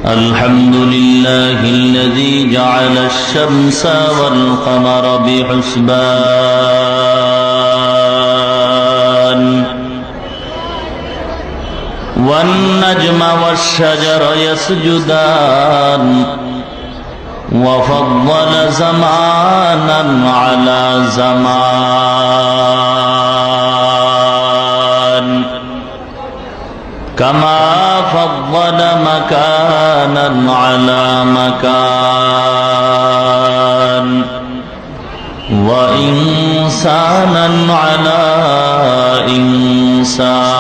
الحمد لله الذي جعل الشمس والقمر بحسبان والنجم والشجر يسجدان وفضل زمانا على زمان كما فضل مكانا على مكان وإنسانا على إنسان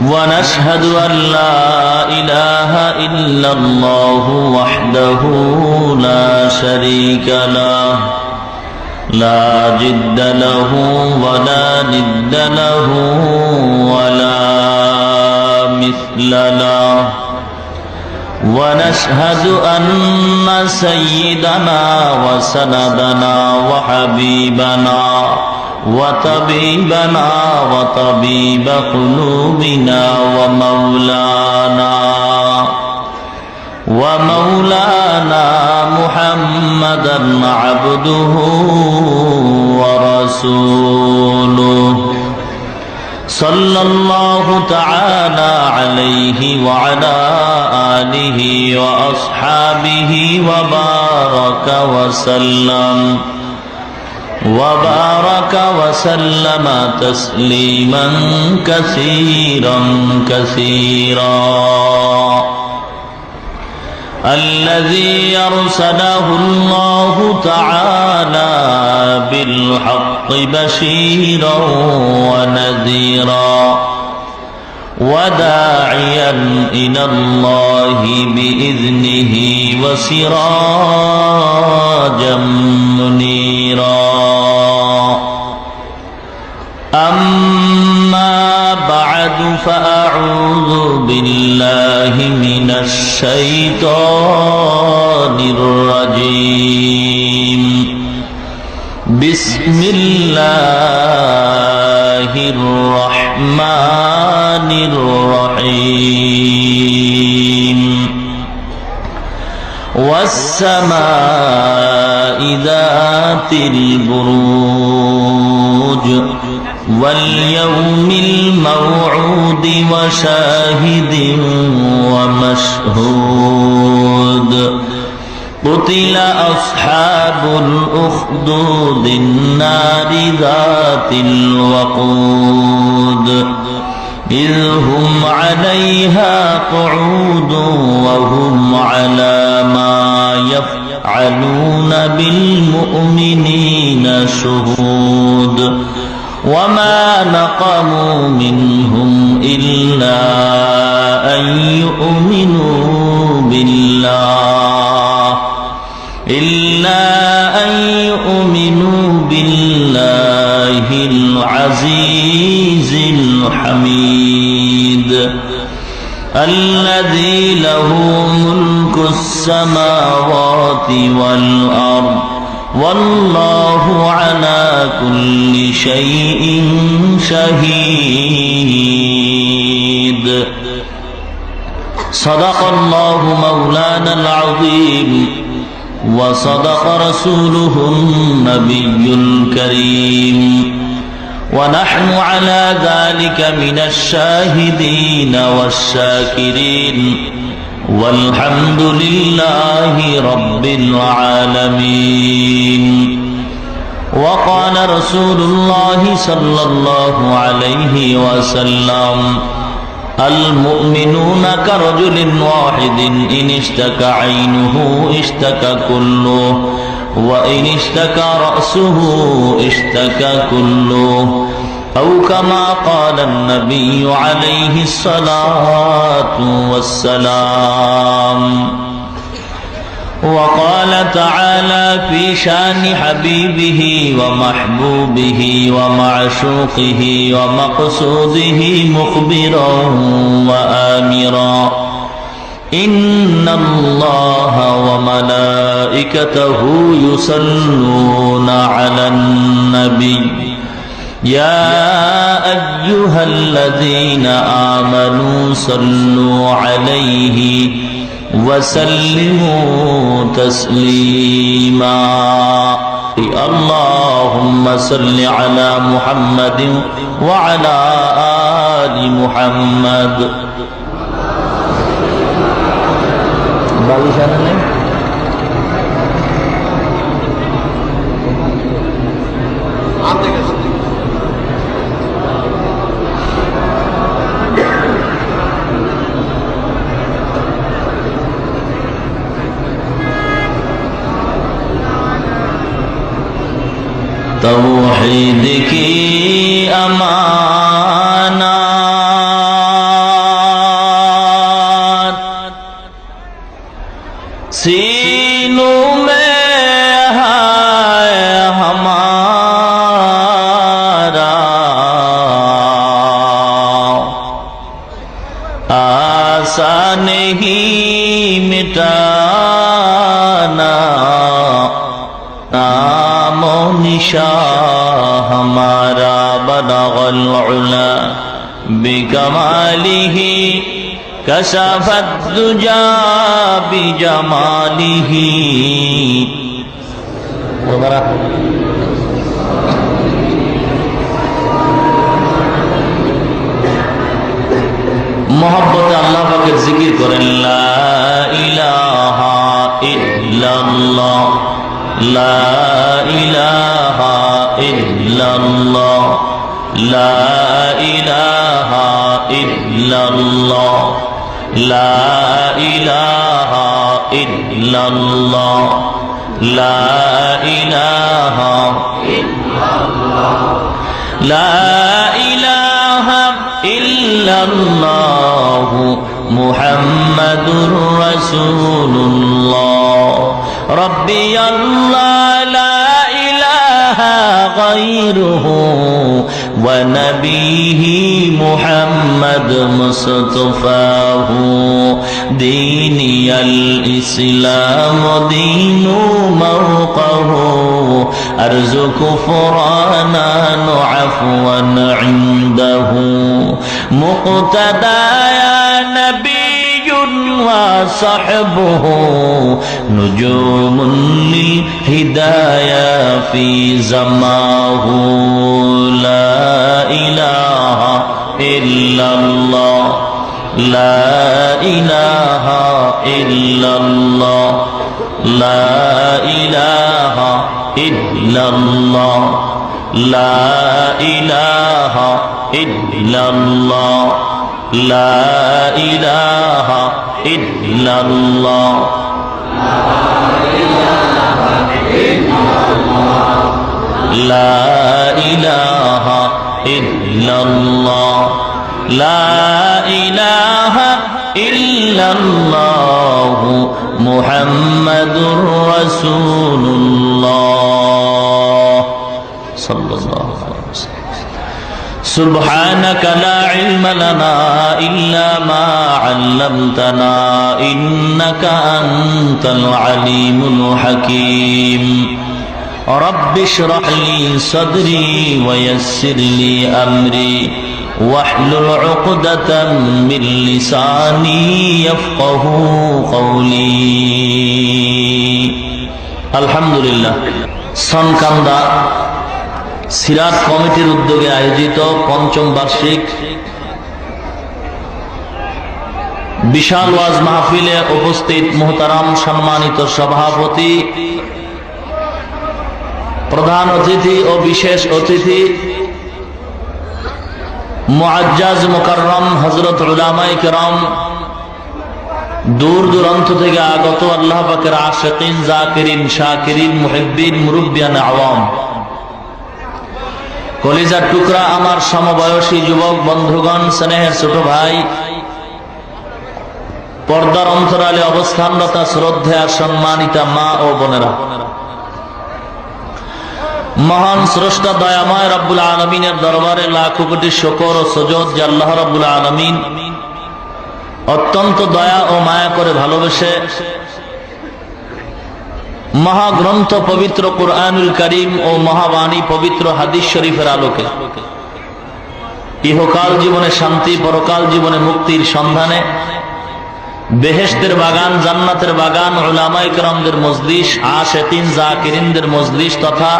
ونشهد أن لا إله إلا الله وحده لا شريك له لا جد له ولا ند له ولا مثل له ونشهد أن سيدنا وسندنا وحبيبنا وطبيبنا وطبيب قلوبنا ومولانا محمدا عبده ورسوله صلى الله تعالى عليه وعلى آله وأصحابه وبارك وسلم تسليما كثيرا الذي أرسله الله تعالى بالحق بشيرا ونذيرا وداعيا إلى الله بإذنه وسراجا منيرا أما بعد فأعوذ بالله من الشيطان الرجيم بسم الله الرحمن الرحيم والسماء ذات البروج واليوم الموعود وشاهد ومشهود قتل أصحاب الأخدود النار ذات الوقود إذ هم عليها قعود وهم على ما يفعلون بالمؤمنين شهود وما نقموا منهم إلا أن يؤمنوا بالله العزيز الحميد الذي له ملك السماوات والأرض والله على كل شيء شهيد صدق الله مولانا العظيم وصدق رسوله النبي الكريم ونحن على ذلك من الشاهدين والشاكرين والحمد لله رب العالمين وقال رسول الله صلى الله عليه وسلم المؤمنون كرجل واحد إن اشتكى عينه اشتكى كله وإن اشتكى رأسه اشتكى كله أو كما قال النبي عليه الصلاة والسلام وقال تعالى في شان حبيبه ومحبوبه ومعشوقه ومقصوده مخبرا وآمرا ইন্নাল্লাহা ওয়া মালাইকাতাহু ইউসাল্লুনা আলান নবী ইয়া আইয়ুহাল্লাযীনা আমানু সাল্লু আলাইহি ওয়া সাল্লিমু তাসলিমা اللهم صل على محمد وعلى آل محمد तौहीद की अमानत सीनों में है हमारा आसान नहीं मिटाना नामो निशा हमारा बलगल उला बिकमालिही कशफत दुजा बिजमालिही मोहब्बत अल्लाह पाकेर जिकिर करें ला इलाहा इल्लल्लाह ला इलाहा इल्लल्लाह ला इलाहा इल्लल्लाह ला इलाहा इल्लल्लाह ला इलाहा इल्लल्लाह ला इलाहा इल्लल्लाह मुहम्मदुर रसूलुल्लाह रब्बी अल्लाह ला इलाहा गैरुहु व नबीही मुहम्मद मुस्तफाहु दीनी अल इस्लाम दीनु मौक़हु अर्ज़ु कुफ़राना अफ़वन इंदहु मुक़तदा या नबी وصحبه نجوم للهدايا في زماه لا إله إلا الله لا إله إلا الله لا إله إلا الله لا إله إلا الله لا إله إلا الله لا إله إلا الله لا إله إلا الله محمد رسول الله صلى الله عليه وسلم سبحانك لا علم لنا إلا ما علمتنا إنك أنت العليم الحكيم رب اشرح لي صدري ويسر لي أمري واحلل عقدة من لساني يفقه قولي الحمد لله সনকান্দা সিরাত কমিটির উদ্যোগে আয়োজিত পঞ্চম বার্ষিক বিশাল ওয়াজ মাহফিলে উপস্থিত মুহতারাম সম্মানিত সভাপতি, প্রধান অতিথি ও বিশেষ অতিথি মুআজ্জাজ মুকাররম হযরত উলামায়ে কেরাম, দূর দূরান্ত থেকে আগত আল্লাহ পাকের আশিকিন, জাকিরিন, শাকিরিন, মুহিব্বিন, মুরব্বিয়ান আওয়াম, কলিজার টুকরা আমার সমবয়সী যুবক বন্ধুগণ, স্নেহের ছোট ভাই, পর্দার অন্তরালে অবস্থানরতা শ্রদ্ধা সম্মানিতা মা ও বোনেরা, মহান স্রষ্টা দয়াময় রব্বুল আলামিনের দরবারে লাখো কোটি শুকর ও সুজুদ যে আল্লাহ রব্বুল আলামিন অত্যন্ত দয়া ও মায়া করে ভালোবেসে মহাগ্রন্থ পবিত্র কুরআনুল কারীম ও মহাবাণী পবিত্র হাদিস শরীফের আলোকে ইহকাল জীবনে শান্তি, পরকাল জীবনে মুক্তির সন্ধানে বেহেশতের বাগান, জান্নাতের বাগান, উলামায়ে কেরামদের মজলিস, আশিকিন জাকিরিনদের মজলিস তথা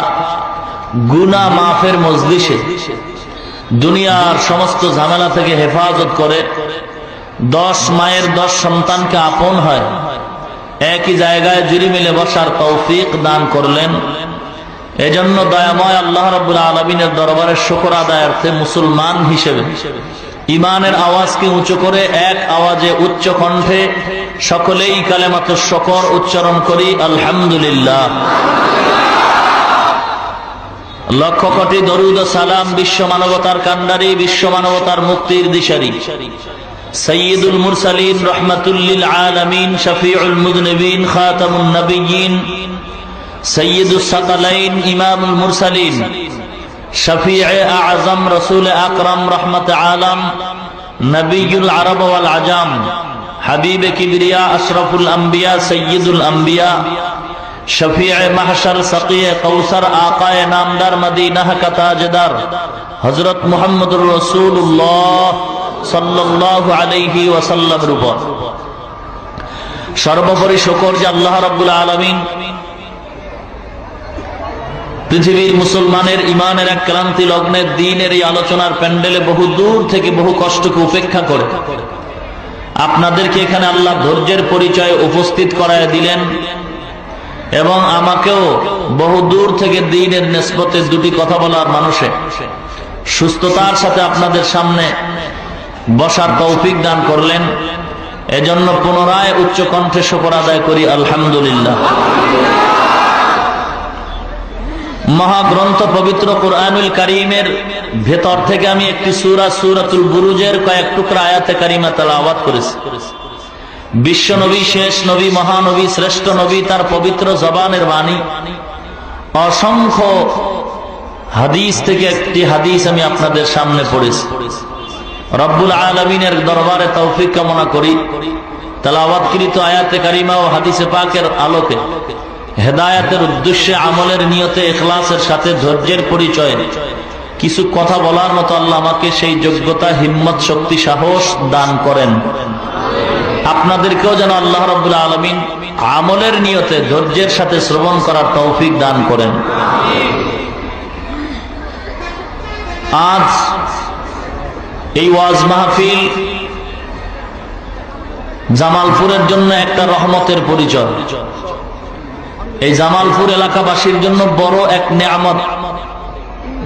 গুনাহ মাফের মজলিসে দুনিয়ার সমস্ত ঝামেলা থেকে হেফাজত করে 10 মায়ের 10 সন্তানকে আপন হয় একই জায়গায় জুড়ি মিলে বসার তৌফিক দান করলেন। এজন্য দয়াময় আল্লাহ রাব্বুল আলামিনের দরবারে শুকর আদায়ার্থে মুসলমান হিসেবে ইমানের আওয়াজকে উঁচু করে এক আওয়াজে উচ্চ কণ্ঠে সকলেই কালেমাতুশ শুকর উচ্চারণ করি, আলহামদুলিল্লাহ। লক্ষ কোটি দরুদ ও সালাম বিশ্ব মানবতার কান্ডারি, বিশ্ব মানবতার মুক্তির দিশারি সৈয়দুল মুরসালিন, রহমাতুল লিল আলামিন, শফিউল মুযনিবিন, খাতামুন নবিয়্যিন, সৈয়দুস সাকালাইন, ইমামুল মুরসালিন, শফিয়ে আযম, রাসূল আকরাম, রহমত আলম, নবিয়ুল আরব ওয়াল আজাম, হাবিবে কিবরিয়া, আশরাফুল আম্বিয়া, সৈয়দুল আম্বিয়া, শফিয়ে মাহশর, সাকিয়ে কৌসর, আকায়ে নামদার, মদিনাহ কা তাজদার হযরত মুহাম্মদুর রাসূলুল্লাহ সাল্লাল্লাহু আলাইহি ওয়াসাল্লামের উপর সর্বোপরি শুকর যে আল্লাহ রাব্বুল আলামিন পৃথিবীর মুসলমানের ইমানের এক ক্লান্তি লগ্নে দ্বীনের এই আলোচনার প্যান্ডেলে বহু দূর থেকে বহু কষ্টকে উপেক্ষা করে আপনাদেরকে এখানে আল্লাহ ধৈর্যের পরিচয়ে উপস্থিত করায় দিলেন এবং আমাকেও বহু দূর থেকে দ্বীনের নিসবতে দুটি কথা বলার মানুষে সুস্থতার সাথে আপনাদের সামনে বসার তৌফিক দান করলেন। এজন্য পুনরায় উচ্চ কণ্ঠে শুকর আদায় করি, আলহামদুলিল্লাহ। মহাগ্রন্থ পবিত্র কুরআনুল কারীমের ভেতর থেকে আমি একটি সূরা, সূরাতুল বুরুজের কয়েক টুকরা আয়াতে কারিমা তেলাওয়াত করেছি। বিশ্ব নবী, শেষ নবী, মহানবী, শ্রেষ্ঠ নবী, তার পবিত্র জবানের বাণী, অসংখ্য হাদিস থেকে একটি হাদিস আমি আপনাদের সামনে পড়েছি। রব্বুল আলামিনের দরবারে তৌফিক কামনা করি তেলাওয়াতকৃত আয়াতে কারিমা ও হাদিসে পাকের আলোকে হেদায়েতের উদ্দেশ্যে, আমলের নিয়তে, ইখলাসের সাথে ধৈর্যের পরিচয়ে কিছু কথা বলার মতো আল্লাহ আমাকে সেই যোগ্যতা, হিম্মত, শক্তি, সাহস দান করেন। আপনাদেরকেও যেন আল্লাহ রাব্বুল আলামিন আমলের নিয়তে ধৈর্যের সাথে শ্রবণ করার তৌফিক দান করেন। আজ এই ওয়াজ মাহফিল জামালপুরের জন্য একটা রহমতের পরিচয়। এই জামালপুর এলাকাবাসীর জন্য বড় এক নেয়ামত।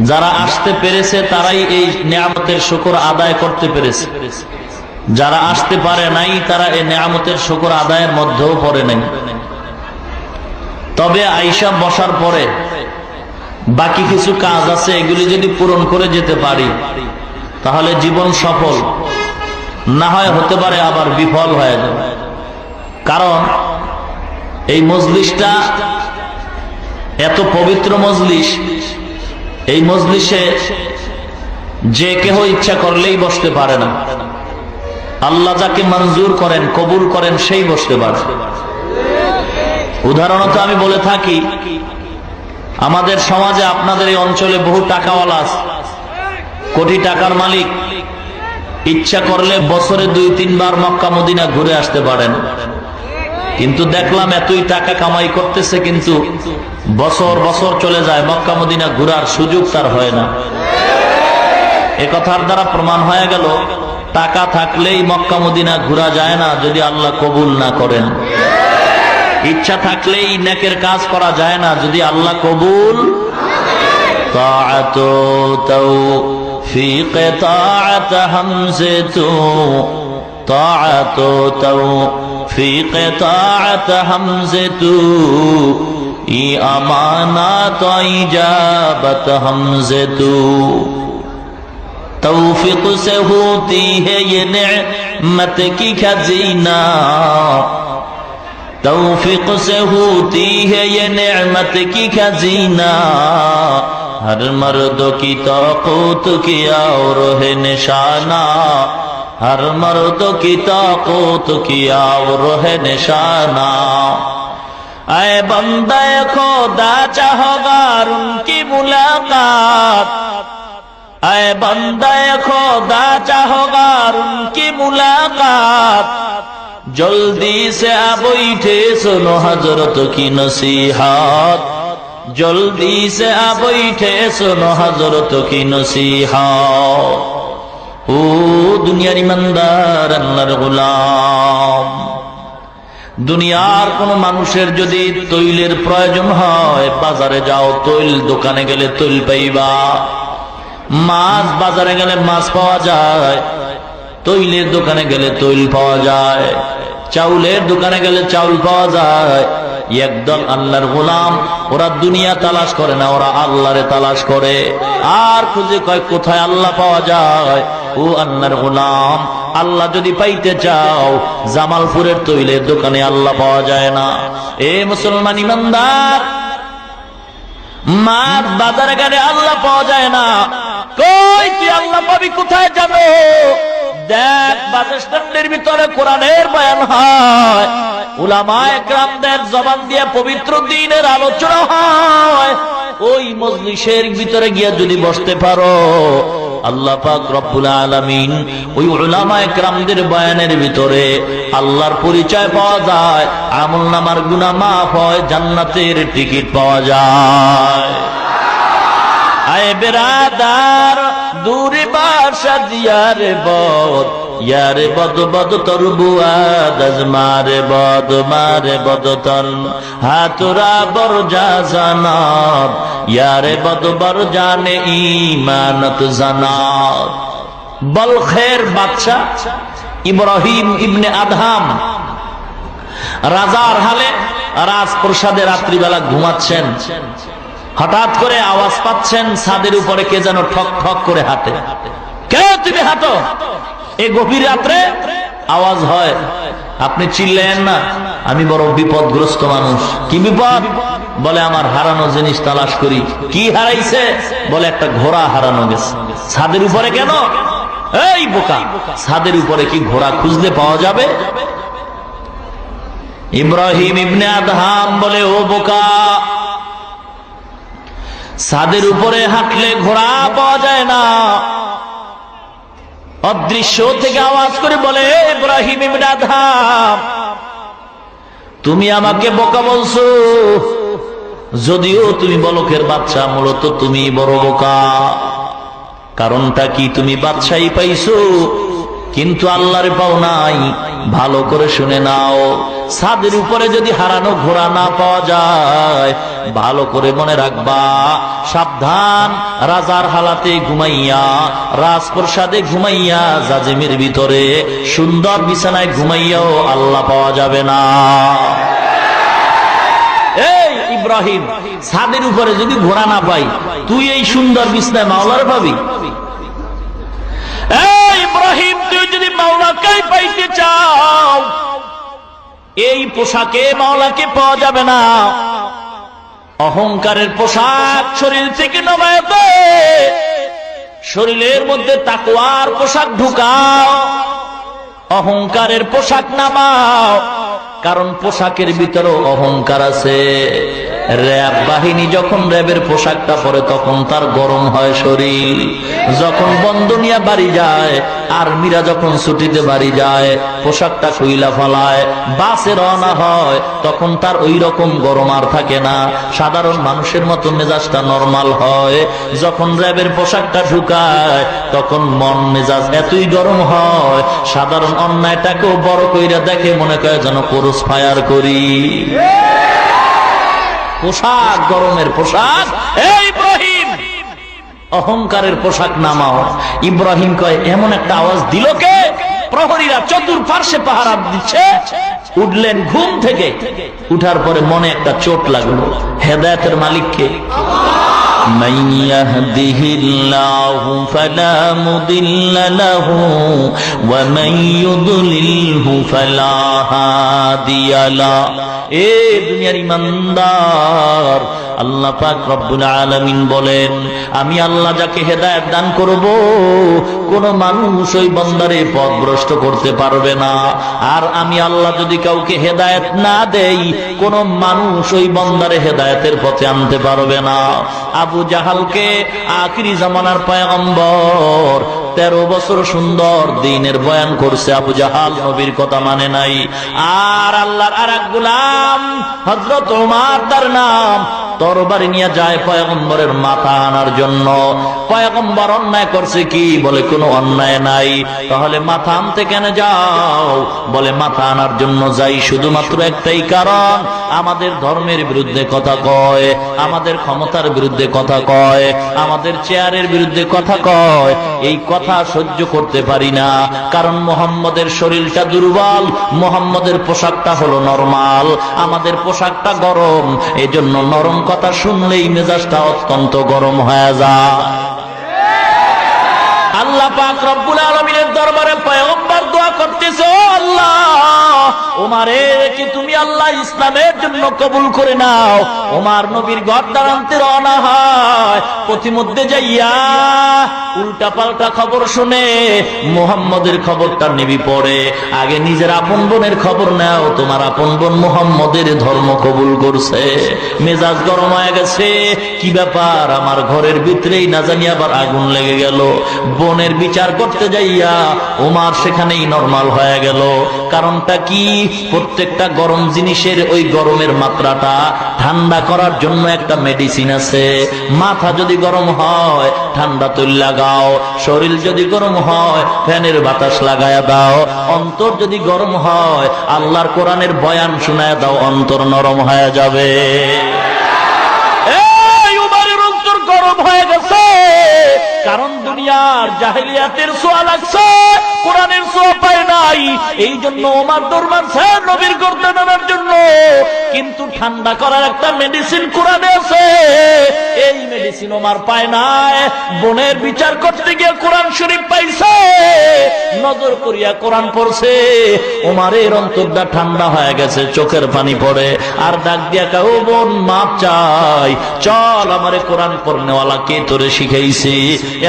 যারা আসতে পেরেছে তারাই এই নেয়ামতের শুকর আদায় করতে পেরেছে। যারা আসতে পারে নাই তারা এই নেয়ামতের শুকর আদায়ের মধ্যেও পড়ে নাই। তবে আইসা বসার পরে বাকি কিছু কাজ আছে, এগুলি যদি পূরণ করে যেতে পারি তাহলে জীবন সফল, না হয় হতে পারে আবার বিফল হয়ে যাবে। কারণ এই মজলিসটা এত পবিত্র মজলিস, এই মজলিসে যে কেহ ইচ্ছা করলেই বসতে পারে না। আল্লাহ যাকে মঞ্জুর করেন, কবুল করেন, সেই বসতে পারে। উদাহরণত আমি বলে থাকি, আমাদের সমাজে, আপনাদের এই অঞ্চলে বহু টাকাওয়ালা আছে, কোটি টাকার মালিক, ইচ্ছা করলে বছরে 2-3 বার মক্কা মদিনা ঘুরে আসতে পারেন। কিন্তু দেখলাম এতই টাকা কামাই করতেছে, কিন্তু বছর বছর চলে যায়, মক্কা মদিনা ঘুরার সুযোগ তার হয় না। এ কথার দ্বারা প্রমাণ হয়ে গেল, টাকা থাকলেই মক্কা মদিনা ঘুরা যায় না যদি আল্লাহ কবুল না করেন। ইচ্ছা থাকলেই নেকের কাজ করা যায় না যদি আল্লাহ কবুল। তাআতু তৌফিক তাআত হামজাতু, তাআতু তৌফিক তাআত হামজাতু, ই আমানাত ইজাবত হামজাতু। तौफीक से होती है ये नेमत की खजीना, तौफीक से होती है ये नेमत की खजीना, हर मर्द की ताकत किया और है निशाना, हर मर्द की ताकत किया और है निशाना। ऐ बंदे खुदा चाहगार उनकी मुलाकात, ऐ बंदे खुदा चाहगार उनकी मुलाकात, जल्दी से आ बैठे सुनो हजरत की नसीहत, जल्दी से आ बैठे सुनो हजरत की नसीहत। ओ दुनियार ईमानदार अल्लाहर গোলাম, দুনিয়ার কোন মানুষের যদি তৈলের প্রয়োজন হয় বাজারে যাও, তৈল দোকানে গেলে তৈল পাইবা। মাছ বাজারে গেলে মাছ পাওয়া যায়, তৈলের দোকানে গেলে তৈল পাওয়া যায়, চাউলের দোকানে গেলে চাউল পাওয়া যায়। একদল আল্লাহর গোলাম, ওরা দুনিয়া তালাশ করে না, ওরা আল্লাহরে তালাশ করে আর খুঁজে কয় কোথায় আল্লাহ পাওয়া যায়। ও আল্লাহর গোলাম, আল্লাহ যদি পাইতে চাও জামালপুরের তৈলের দোকানে আল্লাহ পাওয়া যায় না। এ মুসলমান ইমানদার, মাছ বাজারে গেলে আল্লাহ পাওয়া যায় না, কই তুই আল্লাহ পাবি কোথায় জানো? দেখ বাস স্ট্যান্ডের ভিতরে কোরআনের বয়ান হয়, উলামায়ে কেরামদের জবান দিয়ে পবিত্র দ্বীনের আলোচনা হয়। ওই মজলিসের ভিতরে গিয়ে যদি বসতে পারো, আল্লাহ পাক রব্বুল আলামিন ওই উলামায়ে কেরামদের বয়ানের ভিতরে আল্লাহর পরিচয় পাওয়া যায়, আমলনামার গুনাহ মাফ হয়, জান্নাতের টিকিট পাওয়া যায়। আয়ে বেরাদার দূরে বাসা দিয়ারে বদ, ইয়ারে বদ বদ তোর বুয়াদ আজমারে বদ মারে বদ তল হাতুরা বর যা জানাত, ইয়ারে বদ বর জানে ঈমানত জানাত। বলখের বাদশা ইব্রাহিম ইবনে আদহাম রাজার হালে রাজপ্রসাদে রাত্রিবেলা ঘুমাচ্ছেন, হঠাৎ করে আওয়াজ পাচ্ছেন ছাদের উপরে কে যেন ঠক ঠক করে হাঁটে। কে তুমি হাঁটো? এই গভীর রাত্রে আওয়াজ হয়। আপনি চিল্লেন না, আমি বড় বিপদগ্রস্ত মানুষ। কি বিপদ? বলে আমার হারানো জিনিস তালাশ করি। কি হারাইছে? বলে একটা ঘোড়া হারানো গেছে। ছাদের উপরে কেন? এই বোকা, ছাদের উপরে কি ঘোড়া খুঁজলে পাওয়া যাবে? ইব্রাহিম ইবনে আদহাম বলে, ও বোকা, ছাদের উপরে হাঁটলে ঘোড়া পাওয়া যায় না। অদৃশ্য থেকে আওয়াজ করে বলে, ইব্রাহিম ইবনে আদহাম, তুমি আমাকে বোকা বলছো। যদিও তুমি বলকের বাদশা, মূলত তুমি বড় বোকা। কারণটা কি? তুমি বাদশাহী পাইছো কিন্তু আল্লাহরে পাও নাই। ভালো করে শুনে নাও, ছাদের উপরে যদি হারানো ঘোড়া না পাওয়া যায়, ভালো করে মনে রাখবা, সাবধান, রাজার হালাতে ঘুমাইয়া, রাজপ্রসাদে ঘুমাইয়া, জাজিমের ভিতরে সুন্দর বিছানায় ঘুমাইয়াও আল্লাহ পাওয়া যাবে না। এই ইব্রাহিম, ছাদের উপরে যদি ঘোড়া না পাই, তুই এই সুন্দর বিছানায় মাওলার পাবি? এই ইব্রাহিম, তুই যদি মাওলাকে পাইতে চাও, এই পোশাকে মাওলাকে পাওয়া যাবে না। অহংকারের পোশাক শরীর থেকে নামায় দে, শরীরের মধ্যে তাকওয়ার পোশাক ঢুকাও, অহংকারের পোশাক নামাও। কারণ পোশাকের ভিতরেও অহংকার আছে। র্যাব বাহিনী যখন র্যাবের পোশাকটা পরে তখন তার গরম হয় শরীর। যখন বন্দনিয়া বাড়ি যায়, আর্মিরা যখন ছুটিতে বাড়ি যায়, পোশাকটা খুইলা ফেলায়, বাসে রওনা হয়, তখন তার ওই রকম গরম আর থাকে না, সাধারণ মানুষের মতো মেজাজটা নরমাল হয়। যখন র্যাবের পোশাকটা ঢুকায়, তখন মন মেজাজ এতই গরম হয়, সাধারণ অন্যায়টাকেও বড় কইরা দেখে, মনে করে যেন ক্রস ফায়ার করি। পোশাক গরমের পোশাক। এই ইব্রাহিম, অহংকারের পোশাক নামাও। ইব্রাহিম কয়, এমন একটা আওয়াজ দিল কে? প্রহরীরা চতুর্পার্শ্বে পাহারা দিচ্ছে। উঠলেন ঘুম থেকে, উঠার পরে মনে একটা চোট লাগলো। হেদায়েতের মালিককে, من يهده الله فلا مضل له ومن يضلله فلا هادي له। এ দুনিয়ার ইমানদার, আল্লাহ পাক রব্বুল আলামিন বলেন, আমি আল্লাহ যাকে হেদায়েত দান করব কোন মানুষ ওই বান্দারে পথভ্রষ্ট করতে পারবে না। আর আমি আল্লাহ যদি কাউকে হেদায়েত না দেই কোন মানুষ ওই বান্দারে হেদায়েতের পথে আনতে পারবে না। আবু জাহালকে আখিরি জামানার পয়গম্বর 13 বছর সুন্দর দ্বীনের বয়ান করছে, আবু জাহাল নবীর কথা মানে নাই। আর আল্লাহর আরেক গোলাম হযরত ওমর, তার নাম, তরবারি নিয়ে যায় পয়গম্বরের মাথা আনার জন্য। পয়গম্বর অন্যায় করছে কি? বলে কোনো অন্যায় নাই। তাহলে মাথা আনতে কেন যাও? বলে মাথা আনার জন্য যাই শুধুমাত্র একটাই কারণ, আমাদের ধর্মের বিরুদ্ধে কথা কয়, আমাদের ক্ষমতার বিরুদ্ধে কথা কয়, আমাদের চেয়ারের বিরুদ্ধে কথা কয়। এই কথা সহ্য করতে পারি না, কারণ মুহাম্মদের শরীরটা দুর্বল, মুহাম্মদের পোশাকটা হলো নরমাল, আমাদের পোশাকটা গরম। এজন্য নরম কথা শুনলেই মেজাজটা অত্যন্ত গরম হয়ে যায়। আল্লাহ পাক রব্বুল আলামিনের দরবারে পয়গম্বর দোয়া করতেছে, ও আল্লাহ, ওমরে কি তুমি আল্লাহ ইসলামের জন্য কবুল করে নাও। ওমর নবীর ঘর দাঁড়াতে রওনা হয়, পথিমধ্যে যাইয়া উল্টা পাল্টা খবর শুনে মুহাম্মদের খবরটা নিবি পড়ে। আগে নিজের আপন বোনের খবর নাও, তোমার আপন বোন মুহাম্মদের ধর্ম কবুল করছে। মেজাজ গরম হয়ে গেছে, কি ব্যাপার, আমার ঘরের ভিতরেই না জানি আবার আগুন লেগে গেল। বোনের বিচার করতে যাইয়া ওমর সেখানেই নরমাল হয়ে গেল। কারণটা কি? প্রত্যেকটা গরম জিনিসের ওই গরমের মাত্রাটা ঠান্ডা করার জন্য একটা মেডিসিন আছে। মাথা যদি গরম হয় ঠান্ডা তৈল লাগাও, শরীর যদি গরম হয় ফ্যানের বাতাস লাগায়া দাও, অন্তর যদি গরম হয় আল্লাহর কোরআনের বয়ান শোনায় দাও, অন্তর নরম হয়ে যাবে। এই উমরের অন্তর গরম হয়ে গেছে, কারণ দুনিয়ার জাহেলিয়াতের ছোঁয়া লাগছে, কোরআনের ছোঁয়া পায় নাই। এই জন্য ওমর দরবার স্যার নবীর গর্দান আনার জন্য, কিন্তু ঠান্ডা করার একটা মেডিসিন কোরআনে আছে। এই মেডিসিন ওমর পায় নাই। বোনের বিচার করতে গিয়ে কোরআন শরীফ পাইছে, নজর করিয়া কোরআন পড়ছে, ওমরের অন্তরটা ঠান্ডা হয়ে গেছে, চোখের পানি পড়ে। আর ডাক দিয়া কয়, ও বোন মাপ চাই, চল আমারে কোরআন পড়নেওয়ালা কে তোরে শিখাইছি,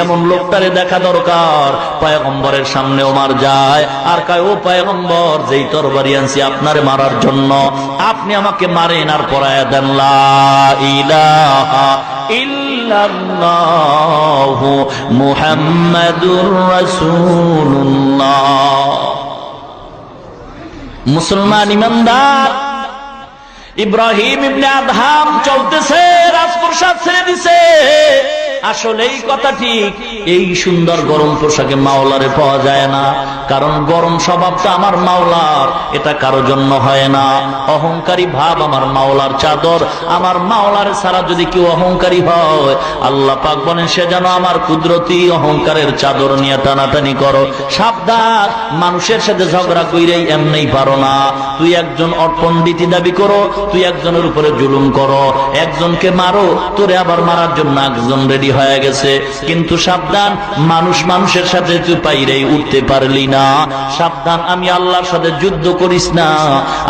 এমন লোকটারে দেখা দরকার। পয়গম্বরের সামনে ওমর যায় আর কয়, ও পয়গম্বর, যেই তরবারি আনছি আপনারে মারার জন্য, আপনি আমাকে মারেন আর পড়ায়া দেন লা ইলাহা ইল্লাল্লাহু মুহাম্মাদুর রাসূলুল্লাহ। মুসলমান ইমানদার ইব্রাহিম ইবনে আদহাম চলতেছে, রাজপ্রসাদ ছেড়ে দিছে। আসলে এই কথা ঠিক, এই সুন্দর গরম পোশাকে মাওলারে পাওয়া যায় না, কারণ গরম স্বভাবটা আমার মাওলার, এটা কারো জন্য হয় না। অহংকারী ভাব আমার মাওলার চাদর, আমার মাওলার ছাড়া যদি কেউ অহংকারী হয় আল্লাহ পাক বলেন সে যেন আমার কুদরতি অহংকারের চাদর নিয়ে টানাটানি করো। সাবধান, মানুষের সাথে ঝগড়া কইরেই এমনি পারো না। তুই একজন পণ্ডিতি দাবি করো, তুই একজনের উপরে জুলুম করো, একজনকে মারো, তোরে আবার মারার জন্য একজন রেডি হয়ে গেছে। কিন্তু সাবধান, মানুষ মানুষের সাথে তুই পাইরেই উঠতে পারলি না। সাবধান, আমি আল্লাহর সাথে যুদ্ধ করিস না,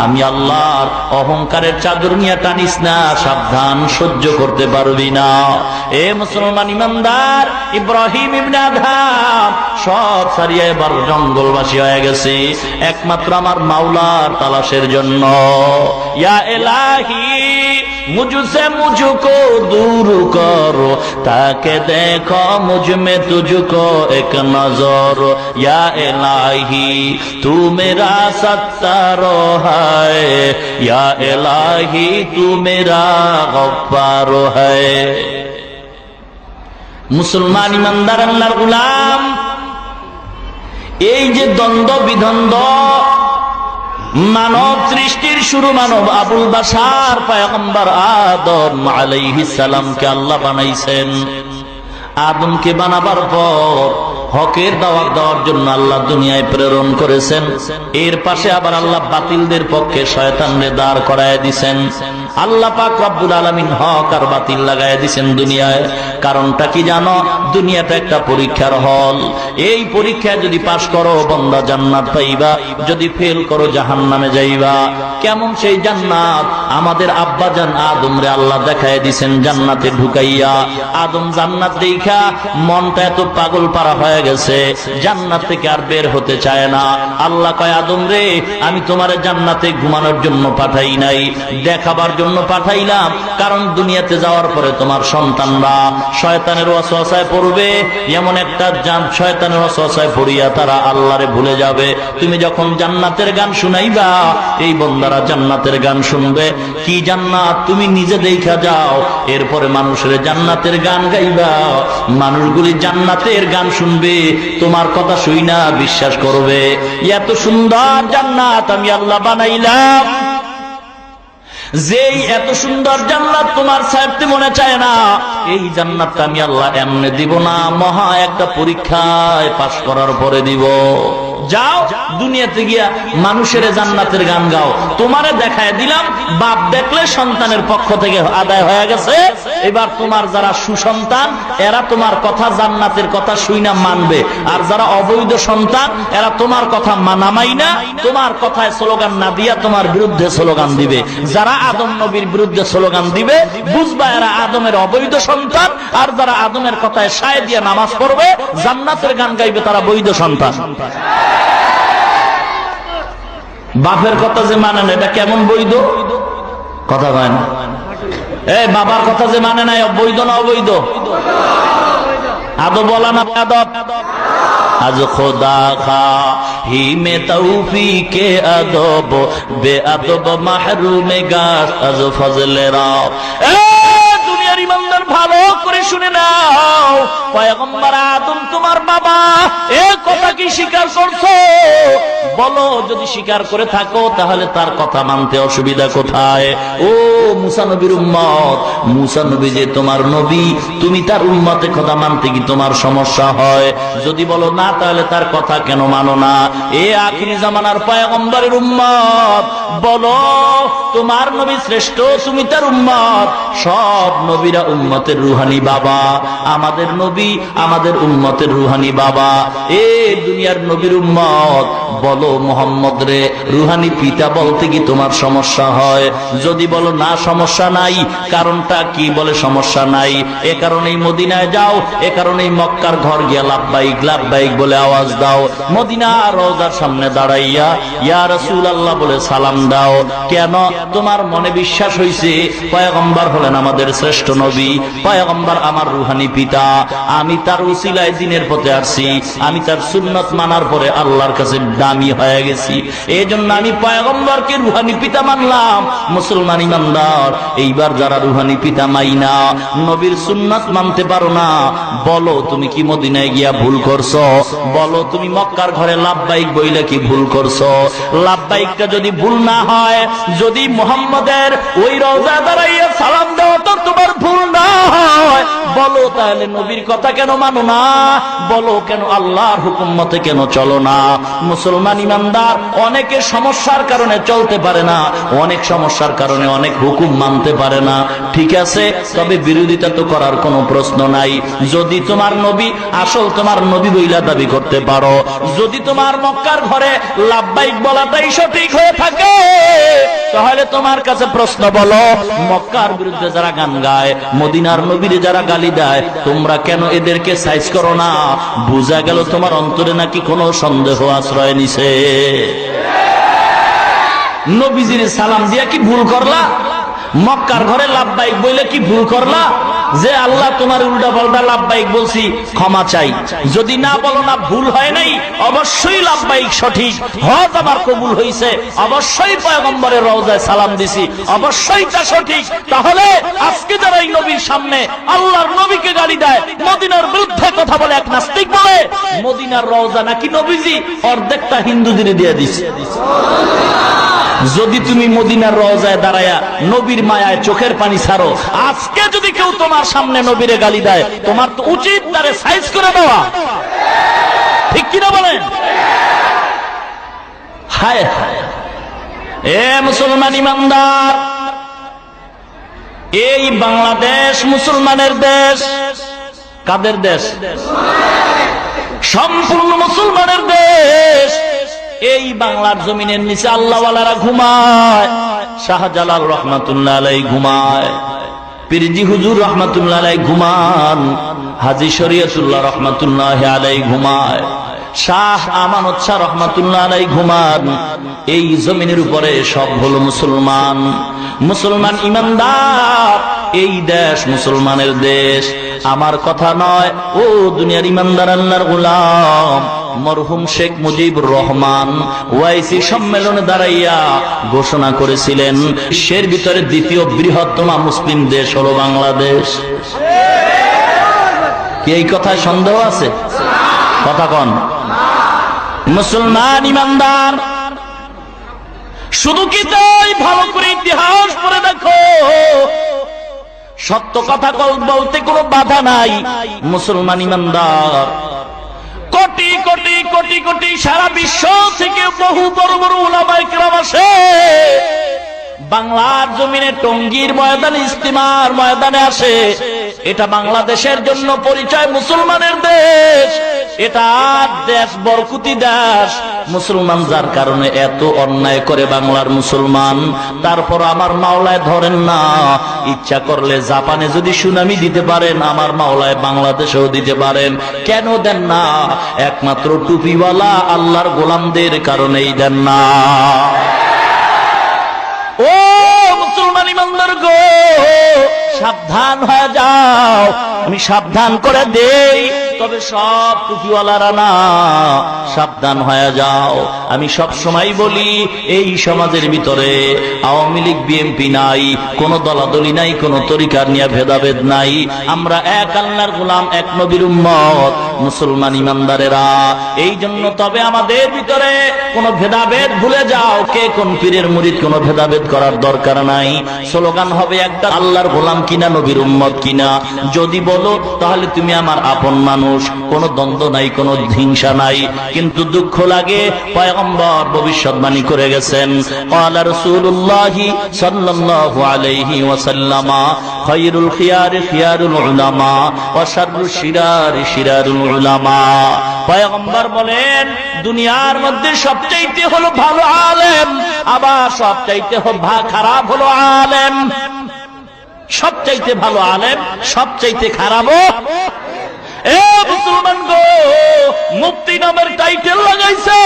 আমি আল্লাহর অহংকারের চাদর নিয়ে টানিস না। সাবধান, সহ্য করতে পারবি না। এ মুসলমান ইমানদার, ইব্রাহিম ইবনে আদহাম সব ছাড়িয়ে এবার জঙ্গলবাসী হয়ে গেছে একমাত্র আমার মাওলার তালাশের জন্য। ইয়া ইলাহি मुझसे मुझको दूर करो, ताकि देखो मुझ में तुझको एक नजर। या इलाही तू मेरा सत्तारो है, या इलाही तू मेरा गफ्फारो है। মুসলমান ইমানদার আল্লাহর গোলাম, এই যে দ্বন্দ্ব বিদ্বন্দ্ব, মানব সৃষ্টির শুরু মানব আবুল বাশার পয়গম্বর আদম আলাইহিস সালামকে আল্লাহ বানাইছেন। আদমকে বানাবার পর হকের দাওয়াত দেওয়ার জন্য আল্লাহ দুনিয়ায় প্রেরণ করেছেন। এর পাশে আবার আল্লাহ বাতিলদের পক্ষে শয়তানরে দাঁড় করায় দিছেন। আল্লাহ পাক রব্বুল আলামিন হক আর বাতিল লাগায় দিয়েছেন দুনিয়ায়। কারণটা কি জানো? দুনিয়াটা একটা পরীক্ষার হল। এই পরীক্ষায় যদি পাশ করো বান্দা জান্নাত পাইবা, যদি ফেল করো জাহান্নামে যাইবা। কেমন সেই জান্নাত? আমাদের আব্বাজান আদম রে আল্লাহ দেখায় দিয়েছেন জান্নাতে ঢুকাইয়া। আদম জান্নাত দেখা মনটা এত পাগল পারা হয়ে গেছে, জান্নাত থেকে আর বের হতে চায় না। আল্লাহ কয়, আদম রে, আমি তোমারে জান্নাতে ঘুমানোর জন্য পাঠাই নাই, দেখাবার জন্য পাঠাইলাম। কারণ দুনিয়াতে যাওয়ার পরে তোমার সন্তানরা শয়তানের ওয়াসওয়াসায় পড়বে, এমন একটা শয়তানের ওয়াসওয়াসায় পড়িয়া তারা আল্লাহরে ভুলে যাবে। তুমি যখন জান্নাতের গান শুনাইবা, এই বান্দারা জান্নাতের গান শুনবে। কি জান্নাত? তুমি নিজে দেখা যাও, এরপরে মানুষের জান্নাতের গান গাইবা। মানুষগুলি জান্নাতের গান শুনবে, তোমার কথা শুই না বিশ্বাস করবে। এত সুন্দর জান্নাত আমি আল্লাহ বানাইলাম, যেই এত সুন্দর জান্নাত তোমার ছাড়তে মনে চায় না, এই জান্নাতটা আমি আল্লাহ এমনি দিব না, মহা একটা পরীক্ষায় পাশ করার পরে দিব। যাও দুনিয়াতে গিয়া মানুষের জান্নাতের গান গাও। তোমারে দেখায় দিলাম, বাপ দেখলে সন্তানের পক্ষ থেকে আদায় হয়ে গেছে। এবার তোমার যারা সুসন্তান, এরা তোমার কথা জান্নাতের কথা শুই না মানবে। আর যারা অবৈধ সন্তান, এরা তোমার কথা মানামাই না, তোমার কথায় স্লোগান না দিয়া তোমার বিরুদ্ধে স্লোগান দিবে। যারা আদম নবীর বিরুদ্ধে স্লোগান দিবে, বুঝবা এরা আদমের অবৈধ সন্তান। আর যারা আদমের কথায় সায় দিয়ে নামাজ পড়বে, জান্নাতের গান গাইবে, তারা বৈধ সন্তান। বাপের কথা যে মানে না, এটা কেমন বৈধ? কথা হয় না। এই বাবার কথা যে মানে নাই, বৈধ না অবৈধ? আদব বলা না আদব? আজ খোদা খা হি মে তৌফিকে আদব, বে আদব মাহরুমে গাছ আজ ফজলে রাও। দুনিয়ার ইমানদার ভালো করে শুনে নাও, পয়গম্বর আদম তোমার বাবা, এ কথা কি স্বীকার করছো? বলো, যদি স্বীকার করে থাকো তাহলে তার কথা মানতে অসুবিধা কোথায়? ও মুসা নবীর উম্মত, মুসা নবী যে তোমার নবী, তুমি তার উম্মতে কথা মানতে কি তোমার সমস্যা হয়? যদি বলো না, তাহলে তার কথা কেন মানো না? এ আখিরি জামানার পয়গম্বরের উম্মত, বলো তোমার নবী শ্রেষ্ঠ, তুমি তার উম্মত। সব নবীরা উম্মতের রুহানি বাবা, আমাদের নবী আমাদের উম্মতের রুহানি বাবা। এ দুনিয়ার নবীর উম্মত, বলো মোহাম্মদ রে রুহানি পিতা বলতে কি তোমার সমস্যা হয়? যদি বলো না সমস্যা নাই, কারণটা কি? বলে সমস্যা নাই, এ কারণেই মদিনায় যাও, এ কারণেই মক্কার ঘর গিয়া লাব্বাইক লাব্বাইক বলে আওয়াজ দাও, মদিনা রওজার সামনে দাঁড়াইয়া ইয়া রাসূলুল্লাহ বলে সালাম দাও। কেন? তোমার মনে বিশ্বাস হইছে পয়গম্বর হলেন আমাদের শ্রেষ্ঠ নবী, পয়গম্বর আমার রুহানি পিতা, আমি তার উসিলায় দিনের পথে আসছি, আমি তার সুন্নত মানার পরে আল্লাহর কাছে দামি হয়ে গেছি। এই জন্য আমি পয়গম্বরকে রুহানি পিতা মানলাম। মুসলমান ইমানদার, এইবার যারা রুহানি পিতা মাইনা নবীর সুন্নাত মানতে পারো না, বলো তুমি কি মদিনায় গিয়া ভুল করছো? বলো তুমি মক্কার ঘরে লাব্বাইক বইলে কি ভুল করছো? লাব্বাইকটা যদি ভুল না হয়, যদি মুহাম্মদের ওই রওজা দাঁড়াইয়া সালাম দাও তো তোমার ভুল না হয়, বলো তাহলে নবীর কথা কেন মানো না? বলো কেন আল্লাহর হুকুম মতে কেন চলো না? মুসলমান ইমানদার অনেকে সমস্যার কারণে চলতে পারে না, অনেক সমস্যার কারণে অনেক হুকুম মানতে পারে না। ঠিক আছে, তবে বিরোধিতা তো করার কোনো প্রশ্ন নাই। যদি তোমার নবী আসল তোমার নবী বইলা দাবি করতে পারো, যদি তোমার মক্কার ঘরে লাব্বাইক বলাটাই সঠিক হয়ে থাকে, তাহলে তোমার কাছে প্রশ্ন, বলো মক্কার বিরুদ্ধে যারা গান গায়, মদিনার নবীরে যারা গালি দেয়, তোমরা কেন এদেরকে সাইজ করো না? বুঝা গেল তোমার অন্তরে নাকি কোনো সন্দেহ আশ্রয় নিছে। নবীজির সালাম দিয়া কি ভুল করলা? মক্কার ঘরে লাব্বাইক বইলে কি ভুল করলা? যে আল্লাহ তোমার উল্টা পাল্টা লাব্বাইক বলছি, ক্ষমা চাই। যদি না বলো না ভুল হয় নাই, অবশ্যই লাব্বাইক সঠিক, হজ আমার কবুল হইছে, অবশ্যই পয়গম্বরের রওজায় সালাম দিছি, অবশ্যই তা সঠিক। তাহলে আজকে যারা এই নবীর সামনে আল্লাহর নবীকে গালি দেয়, মদিনার বিরুদ্ধে কথা বলে, এক নাস্তিক বলে মদিনার রওজা নাকি নবীজি অর্ধেকটা হিন্দুদের দিয়ে দিছে। যদি তুমি মদিনার রওজায় দাঁড়ায়া নবীর মায়ায় চোখের পানি ছাড়ো, আজকে যদি কেউ তোমার সামনে নবীরে গালি দেয়, তোমার তো উচিত তারে সাইজ করে দেওয়া, ঠিক কিনা বলেন? হায় হায়, এ মুসলমান ইমানদার, এই বাংলাদেশ মুসলমানের দেশ। কাদের দেশ? সম্পূর্ণ মুসলমানের দেশ। এই বাংলার জমিনের নিচে আল্লাহওয়ালারা ঘুমায়। শাহজালাল রহমাতুল্লাহ আলাইহি ঘুমায়, পীরজি হুজুর রহমাতুল্লাহ আলাইহি ঘুমান, হাজী শরীয়তুল্লাহ রহমাতুল্লাহ আলাইহি ঘুমায়, শাহ আমানত শাহ রহমাতুল্লাহ আলাইহি ঘুমান। এই জমিনের উপরে সব হলো মুসলমান। মুসলমান ইমানদার। এই দেশ মুসলমানের দেশ। আমার কথা নয়, ও দুনিয়ার ইমানদার আল্লাহর গোলাম, মরহুম শেখ মুজিবুর রহমান ওয়াইসি সম্মেলনে দাঁড়াইয়া ঘোষণা করেছিলেন বিশ্বের ভিতরে দ্বিতীয় বৃহত্তম মুসলিম দেশ হলো বাংলাদেশ। কি এই কথায় সন্দেহ আছে? কথা কন। মুসলমান ইমানদার। শুধু কি তাই? ভালো করে ইতিহাস পড়ে দেখো। সত্য কথা বলতে কোনো বাধা নাই। মুসলমান ইমানদার। কোটি কোটি কোটি কোটি সারা বিশ্ব থেকে বহু বড় বড় উলামায়ে কেরাম আসে বাংলার জমিনে, টঙ্গীর ময়দানে, ইস্তিমার ময়দানে আসে। এটা বাংলাদেশের জন্য পরিচয় মুসলমানের দেশ। এটা দেশ বরকতি দেশ। মুসলমান যার কারণে এত অন্যায় করে বাংলার মুসলমান, তারপর আমার মাওলায় ধরেন না। ইচ্ছা করলে জাপানে যদি সুনামি দিতে পারেন, আমার মাওলায় বাংলাদেশেও দিতে পারেন। কেন দেন না? একমাত্র টুপিওয়ালা আল্লাহর গোলামদের কারণেই দেন না। ও মুসলমান ইমানদার গো, সাবধান হয়ে যাও। আমি সাবধান করে দেই, তবে সব টুপিওয়ালারা না। সাবধান হয়ে যাও। আমি সব সময় বলি, এই সমাজের ভিতরে আওয়ামী লীগ বিএনপি নাই, কোন দলাদলি নাই, কোন তরিকার নিয়ে ভেদাভেদ নাই। আমরা এক আল্লাহর গোলাম, এক নবীর উম্মত, মুসলমান ইমানদারেরা। এই জন্য তবে আমাদের ভিতরে কোন ভেদাভেদ ভুলে যাও। কে কোন পীরের মুরিদ, কোন ভেদাভেদ করার দরকার নাই। স্লোগান হবে একটা, আল্লাহর গোলাম কিনা, নবীর উম্মত কিনা। যদি বলো তাহলে তুমি আমার আপন মানুষ। কোন দ্বন্দ্ব নাই, কোন হিংসা নাই। কিন্তু দুঃখ লাগে, পয়গম্বর ভবিষ্যৎবাণী করে গেছেন, ক্বালা রাসূলুল্লাহ সাল্লাল্লাহু আলাইহি ওয়াসাল্লাম, খায়রুল খিয়ারি খিয়ারুল উলামা ওয়া শাররুশ শিরারি শিরারুল উলামা। পয়গম্বর বলেন, দুনিয়ার মধ্যে সবচাইতে হলো ভালো আলেম, আবার সবচাইতে খারাপ হলো আলেম। সবচাইতে ভালো আলেম, সবচাইতে খারাপ। এ মুসলমান গো, মুফতি নামের টাইটেল লাগাইছে,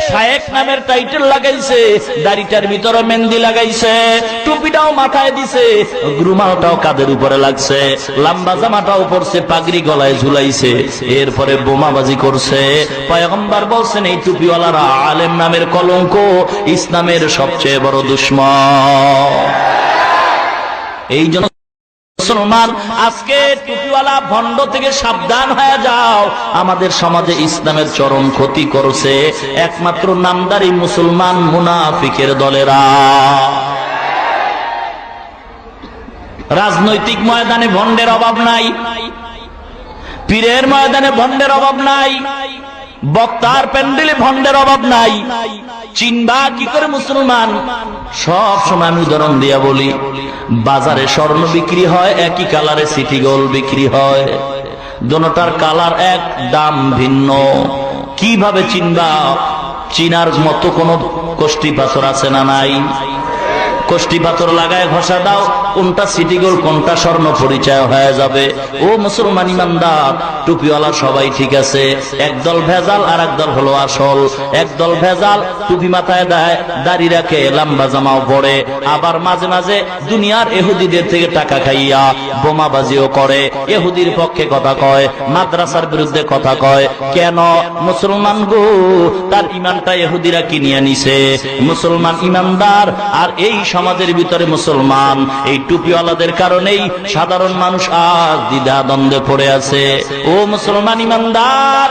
শায়েখ নামের টাইটেল লাগাইছে, দাড়িটার ভিতরে মেহেন্দি লাগাইছে, টুপিটাও মাথায় দিছে, রুমালটাও কাঁধের উপরে লাগছে, লম্বা জামাটাও পরছে, পাগড়ি গলায় ঝুলাইছে, এরপরে বোমাবাজি করছে। পয়গম্বর বলছেন, এই টুপিওয়ালারা আলেম নামের কলঙ্ক, ইসলামের সবচেয়ে বড় দুশমন। এই জন্য মুসলমান, আজকে টুপিওয়ালা ভণ্ড থেকে সাবধান হয়ে যাও। আমাদের সমাজে ইসলামের চরম ক্ষতি করছে একমাত্র নামদারি মুসলমান মুনাফিকের দলেরা। রাজনৈতিক ময়দানে ভণ্ডের অভাব নাই, পীরের ময়দানে ভণ্ডের অভাব নাই, বক্তার প্যান্ডেলে ভণ্ডের অভাব নাই। চিনবা কি করে মুসলমান? সব সময় আমি উদাহরণ দিয়া বলি, বাজারে স্বর্ণ বিক্রি হয়, একই কালারে সিটি গোল্ড বিক্রি হয়, দোনোটার কালার এক, দাম ভিন্ন। কিভাবে চিনবা? চিনার মতো কোন কষ্টি পাথর আছে না নাই? কষ্টি পাথর লাগায় ঘষা দাও, কোনটা সিটি গোল্ড কোনটা স্বর্ণ পরিচয় হয়ে যাবে। ও মুসলমান ইমানদার, টুপিওয়ালা সবাই ঠিক আছে, একদল ভেজাল আর একদল হলো আসল। একদল ভেজাল, টুপি মাথায় দেয়, দাড়ি রাখে, লম্বা জামাও পরে, আবার মাঝে মাঝে দুনিয়ার ইহুদিদের থেকে টাকা খাইয়া বোমাবাজিও করে, ইহুদির পক্ষে কথা কয়, মাদ্রাসার বিরুদ্ধে কথা কয়। কেন? মুসলমান গো, তার ইমানটা ইহুদিরা কিনিয়ে নিছে। মুসলমান ইমানদার, আর এই সমাজের ভিতরে মুসলমান, এই টুপিওয়ালাদের কারণেই সাধারণ মানুষ আজ দ্বিধা দ্বন্দ্বে পড়ে আছে। ও মুসলমান ইমানদার,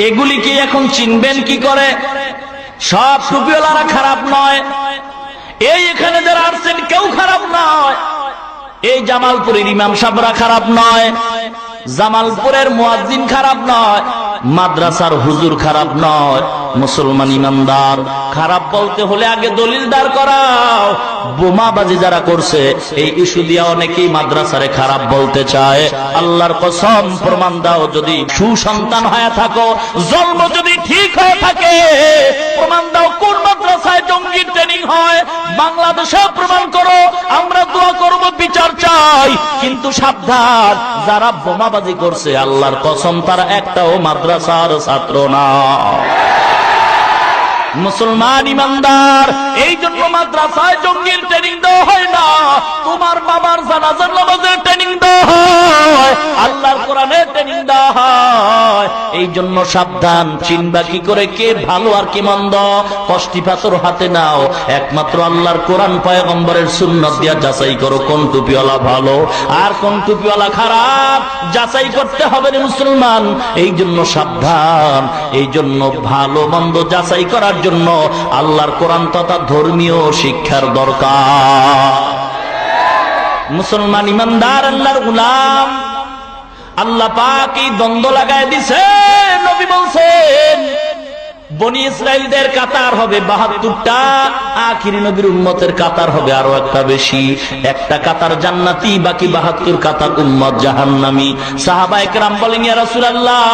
এগুলি কি এখন চিনবেন কি করে? সব টুপিওয়ালারা খারাপ নয়, এই এখানে যারা আসছেন কেউ খারাপ নয়। এই জামালপুরের ইমাম সাহেবরা খারাপ নয়, জামালপুরের মুয়াজ্জিন খারাপ নয়, মাদ্রাসার হুজুর খারাপ নয়, মুসলমান ইমানদার। খারাপ বলতে হলে আগে দলিল দাঁড় করাও। বোমাবাজি যারা করছে এই ইস্যু দিয়া অনেকেই মাদ্রাসারে খারাপ বলতে চায়। আল্লাহর কসম প্রমাণ দাও, যদি সুসন্তান হয়ে থাকো, জন্ম যদি ঠিক হয়ে থাকে, প্রমাণ দাও কোন মাদ্রাসায় জঙ্গি ট্রেনিং হয়। বাংলাদেশে প্রমাণ করো, আমরা দোয়া করব, বিচার চাই। কিন্তু সাবধান, যারা বোমাবাজি করছে আল্লাহর কসম তারা একটাও মাদ্রাসার ছাত্র না। মুসলমান ইমানদার, এই জন্য মাদ্রাসায় জঙ্গির ট্রেনিং দেওয়া হয় না, তোমার বাবার জানাজার নামাজের ট্রেনিং দেওয়া হয়, আল্লাহর কোরআনের ট্রেনিং দেওয়া হয়। এই জন্য সাবধান, চিনবা কি করে কে ভালো আর কি মন্দ? কষ্টি পাথর হাতে নাও, একমাত্র আল্লাহর কোরআন পয়গম্বরের সুন্নাত দিয়া যাচাই করো কোন টুপিওয়ালা ভালো আর কোন টুপিওয়ালা খারাপ। যাচাই করতে হবে রে মুসলমান। এই জন্য সাবধান, এই জন্য ভালো মন্দ যাচাই করার জন্য আল্লাহর কোরআন তথা ধর্মীয় শিক্ষার দরকার। মুসলমান ইমানদার আল্লাহর গোলাম, আল্লাহ পাক এই দ্বন্দ্ব লাগায় দিছে। নবী বলছেন বনি ইসরাইলদের কাতার হবে ৭২টা, আখিরি নবীর উম্মতের কাতার হবে আরো একটা বেশি। একটা কাতার জান্নাতি, বাকি ৭২ কাতার উম্মত জাহান্নামী। সাহাবায়ে কেরাম বলেন, ইয়া রাসূলুল্লাহ,